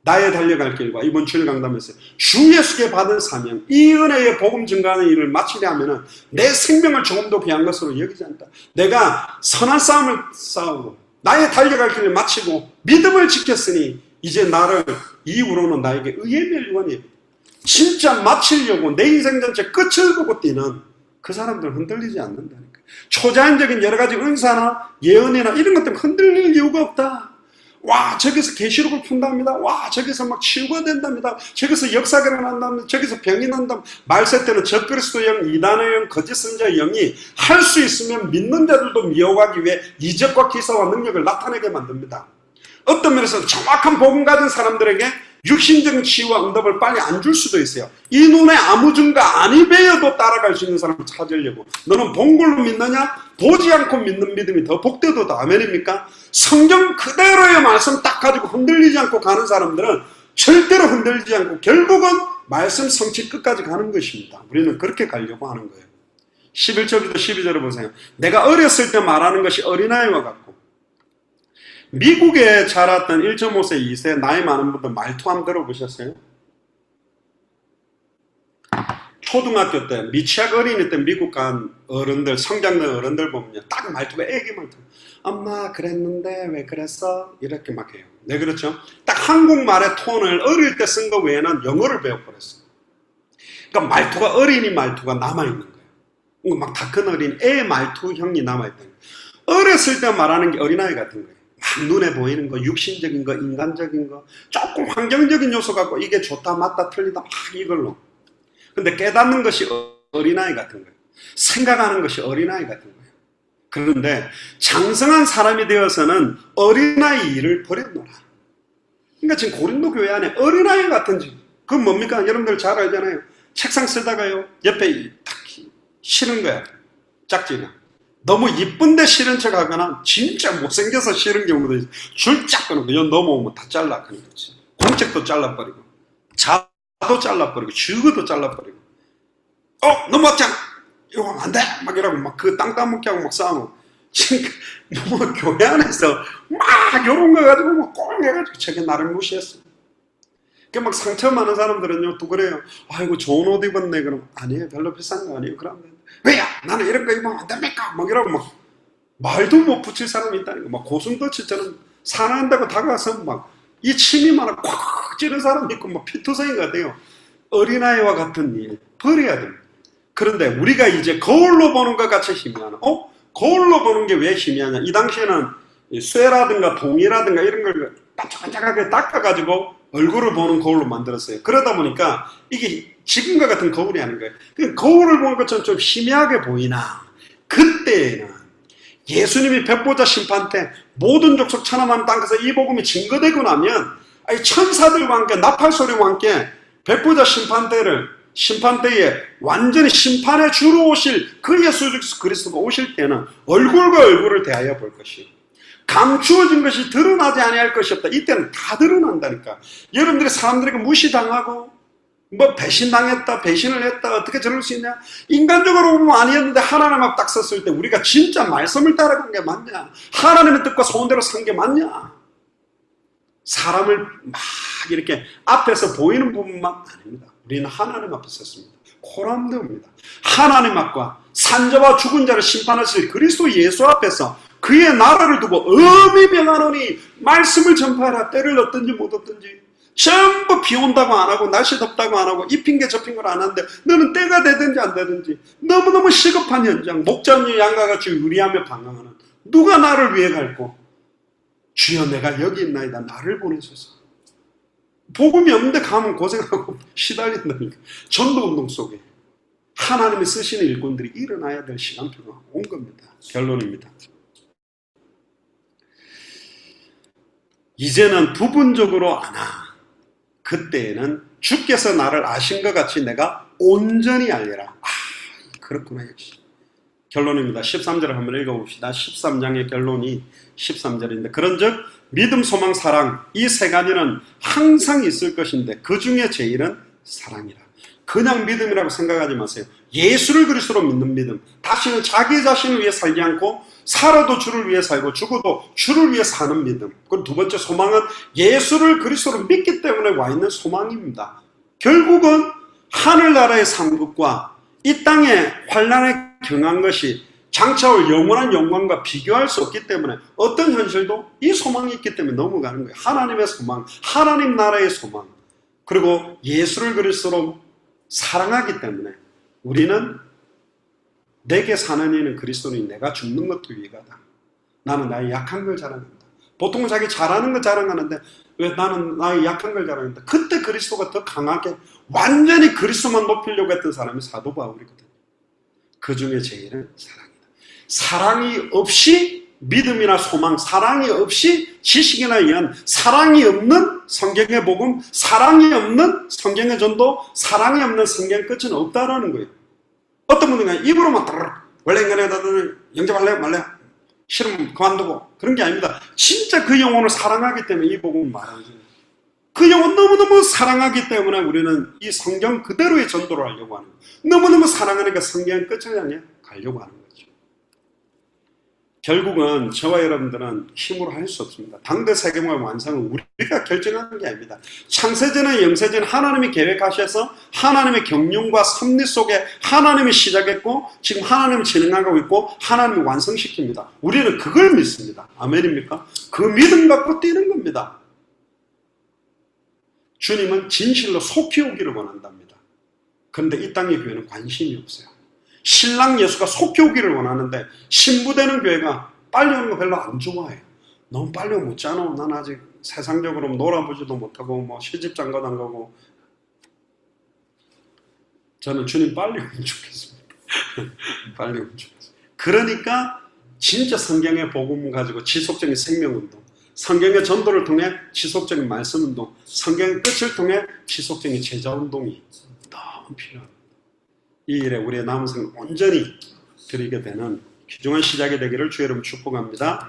나의 달려갈 길과 이번 주일 강담에서 주 예수께 받은 사명, 이 은혜의 복음 증가하는 일을 마치려 하면 내 생명을 조금도 귀한 것으로 여기지 않다. 내가 선한 싸움을 싸우고 나의 달려갈 길을 마치고 믿음을 지켰으니 이제 나를 이후로는 나에게 의의 멸류관이 진짜 마치려고 내 인생 전체 끝을 보고 뛰는 그 사람들은 흔들리지 않는다니까. 초자연적인 여러 가지 은사나 예언이나 이런 것들 흔들릴 이유가 없다. 와, 저기서 계시록을 푼답니다. 와, 저기서 막 치유가 된답니다. 저기서 역사가 일어난답니다. 저기서 병이 난답니다. 말세 때는 적그리스도 영, 이단의 영, 거짓 선지자의 영이 할 수 있으면 믿는 자들도 미혹하기 위해 이적과 기사와 능력을 나타내게 만듭니다. 어떤 면에서 정확한 복음 가진 사람들에게 육신적인 치유와 응답을 빨리 안 줄 수도 있어요. 이 눈에 아무 증거 아니 배여도 따라갈 수 있는 사람을 찾으려고. 너는 본 걸로 믿느냐? 보지 않고 믿는 믿음이 더 복되도다. 아멘입니까? 성경 그대로의 말씀 딱 가지고 흔들리지 않고 가는 사람들은 절대로 흔들리지 않고 결국은 말씀 성취 끝까지 가는 것입니다. 우리는 그렇게 가려고 하는 거예요. 11절부터 12절을 보세요. 내가 어렸을 때 말하는 것이 어린아이와 같고, 미국에 자랐던 1.5세, 2세 나이 많은 분들 말투 한번 들어보셨어요? 초등학교 때, 미취학 어린이 때 미국 간 어른들, 성장된 어른들 보면요, 딱 말투가 애기 말투. 엄마 그랬는데 왜 그랬어? 이렇게 막 해요. 네, 그렇죠? 딱 한국말의 톤을 어릴 때 쓴 거 외에는 영어를 배워버렸어요. 그러니까 말투가 어린이 말투가 남아있는 거예요. 막 다 큰 어린 애 말투형이 남아있다는 거예요. 어렸을 때 말하는 게 어린아이 같은 거예요. 막 눈에 보이는 거, 육신적인 거, 인간적인 거, 조금 환경적인 요소 갖고 이게 좋다, 맞다, 틀리다, 막 이걸로. 근데 깨닫는 것이 어린아이 같은 거예요. 생각하는 것이 어린아이 같은 거예요. 그런데 장성한 사람이 되어서는 어린아이 일을 버렸노라. 그러니까 지금 고린도 교회 안에 어린아이 같은 집, 그건 뭡니까? 여러분들 잘 알잖아요. 책상 쓰다가요, 옆에 딱 싫은 거야. 짝지가. 너무 이쁜데 싫은 척 하거나 진짜 못생겨서 싫은 경우도 있어요. 줄 쫙 끊고 연 넘어오면 다 잘라. 그렇지. 공책도 잘라버리고 자도 잘라버리고 주거도 잘라버리고 넘어왔잖아. 이거 하면 안 돼. 막 이러고 막 그 땅 따먹게 하고 막 싸우고. 지금 뭐 교회 안에서 막 요런 거 가지고 막 꽁 해가지고 저게 나를 무시했어. 그 막 상처 많은 사람들은요 또 그래요. 아이고 좋은 옷 입었네. 그럼 아니에요. 별로 비싼 거 아니에요. 그러면 왜야? 나는 이런 거 입으면 안 됩니까? 막 이러고 막 말도 못 붙일 사람이 있다니까. 막 고슴도치처럼 사나한다고 다가가서 막 이 침이 많아 콱 찌는 사람이 있고 막 피투성이 같아요. 어린아이와 같은 일 버려야 됩니다. 그런데 우리가 이제 거울로 보는 것 같이 희미하나? 거울로 보는 게 왜 희미하냐? 이 당시에는 쇠라든가 동이라든가 이런 걸 반짝반짝하게 닦아가지고 얼굴을 보는 거울로 만들었어요. 그러다 보니까 이게 지금과 같은 거울이 아닌 거예요. 거울을 보는 것처럼 좀 희미하게 보이나, 그때에는 예수님이 백보자 심판 때 모든 족속 천하만 땅에서 이 복음이 증거되고 나면 천사들과 함께 나팔소리와 함께 백보자 심판대에 완전히 심판에 주로 오실 그 예수 그리스도가 오실 때는 얼굴과 얼굴을 대하여 볼 것이요, 감추어진 것이 드러나지 아니할 것이 없다. 이때는 다 드러난다니까. 여러분들이 사람들에게 무시당하고 뭐 배신당했다, 배신을 했다, 어떻게 저럴 수 있냐? 인간적으로 보면 아니었는데 하나님 앞 딱 섰을 때 우리가 진짜 말씀을 따라간 게 맞냐? 하나님의 뜻과 소원대로 산 게 맞냐? 사람을 막 이렇게 앞에서 보이는 부분만 아닙니다. 우리는 하나님 앞에 섰습니다. 코람드입니다. 하나님 앞과 산자와 죽은 자를 심판하실 그리스도 예수 앞에서 그의 나라를 두고 엄히 명하노니 말씀을 전파하라. 때를 얻든지 못 얻든지. 전부 비 온다고 안 하고 날씨 덥다고 안 하고 이 핑계 저 핑계를 안 하는데 너는 때가 되든지 안 되든지 너무너무 시급한 현장, 목자님 양과 같이 유리하며 방황하는 누가 나를 위해 갈고, 주여 내가 여기 있나이다 나를 보내소서. 복음이 없는데 가면 고생하고 시달린다니까. 전도운동 속에 하나님이 쓰시는 일꾼들이 일어나야 될 시간표가 온 겁니다. 결론입니다. 이제는 부분적으로 아나, 그때에는 주께서 나를 아신 것 같이 내가 온전히 알리라. 그렇구나. 역시 결론입니다. 13절을 한번 읽어봅시다. 13장의 결론이 13절인데, 그런즉 믿음, 소망, 사랑 이 세 가지는 항상 있을 것인데 그 중에 제일은 사랑이라. 그냥 믿음이라고 생각하지 마세요. 예수를 그리스도로 믿는 믿음. 다시는 자기 자신을 위해 살지 않고 살아도 주를 위해 살고 죽어도 주를 위해 사는 믿음. 그리고 두 번째 소망은 예수를 그리스도로 믿기 때문에 와 있는 소망입니다. 결국은 하늘나라의 상급과 이 땅의 환난에 경한 것이 장차올 영원한 영광과 비교할 수 없기 때문에 어떤 현실도 이 소망이 있기 때문에 넘어가는 거예요. 하나님의 소망, 하나님 나라의 소망, 그리고 예수를 그리스도로 사랑하기 때문에 우리는 내게 사는 이는 그리스도니 내가 죽는 것도 유익하다. 나는 나의 약한 걸 자랑한다. 보통 자기 잘하는 거 자랑하는데 왜 나는 나의 약한 걸 자랑한다. 그때 그리스도가 더 강하게 완전히 그리스도만 높이려고 했던 사람이 사도 바울이거든요. 그 중에 제일은 사랑이다. 사랑이 없이 믿음이나 소망, 사랑이 없이 지식이나 의한, 사랑이 없는 성경의 복음, 사랑이 없는 성경의 전도, 사랑이 없는 성경 끝은 없다라는 거예요. 어떤 분은 그냥 입으로만 원래 인간에 다들 영접할래 말래 싫으면 그만두고 그런 게 아닙니다. 진짜 그 영혼을 사랑하기 때문에 이 복음을 말하는 거예요. 그 영혼 너무너무 사랑하기 때문에 우리는 이 성경 그대로의 전도를 하려고 하는 거예요. 너무너무 사랑하니까 성경 끝을 향해 가려고 하는 거죠. 결국은 저와 여러분들은 힘으로 할 수 없습니다. 당대 세계화의 완성은 우리가 결정하는 게 아닙니다. 창세전에 영세전 하나님이 계획하셔서 하나님의 경륜과 섭리 속에 하나님이 시작했고 지금 하나님이 진행하고 있고 하나님이 완성시킵니다. 우리는 그걸 믿습니다. 아멘입니까? 그 믿음 갖고 뛰는 겁니다. 주님은 진실로 속히 오기를 원한답니다. 그런데 이 땅의 교회는 관심이 없어요. 신랑 예수가 속히 오기를 원하는데 신부되는 교회가 빨리 오는 거 별로 안 좋아해요. 너무 빨리 오면 못잖아. 난 아직 세상적으로 놀아보지도 못하고 뭐 시집장가도 안 가고. 저는 주님 빨리 오면 좋겠습니다. 빨리 오면 좋겠습니다. 그러니까 진짜 성경의 복음 가지고 지속적인 생명운동, 성경의 전도를 통해 지속적인 말씀운동, 성경의 끝을 통해 지속적인 제자운동이 너무 필요합니다. 이 일에 우리의 남은 생을 온전히 드리게 되는 귀중한 시작이 되기를 주의 이름으로 축복합니다.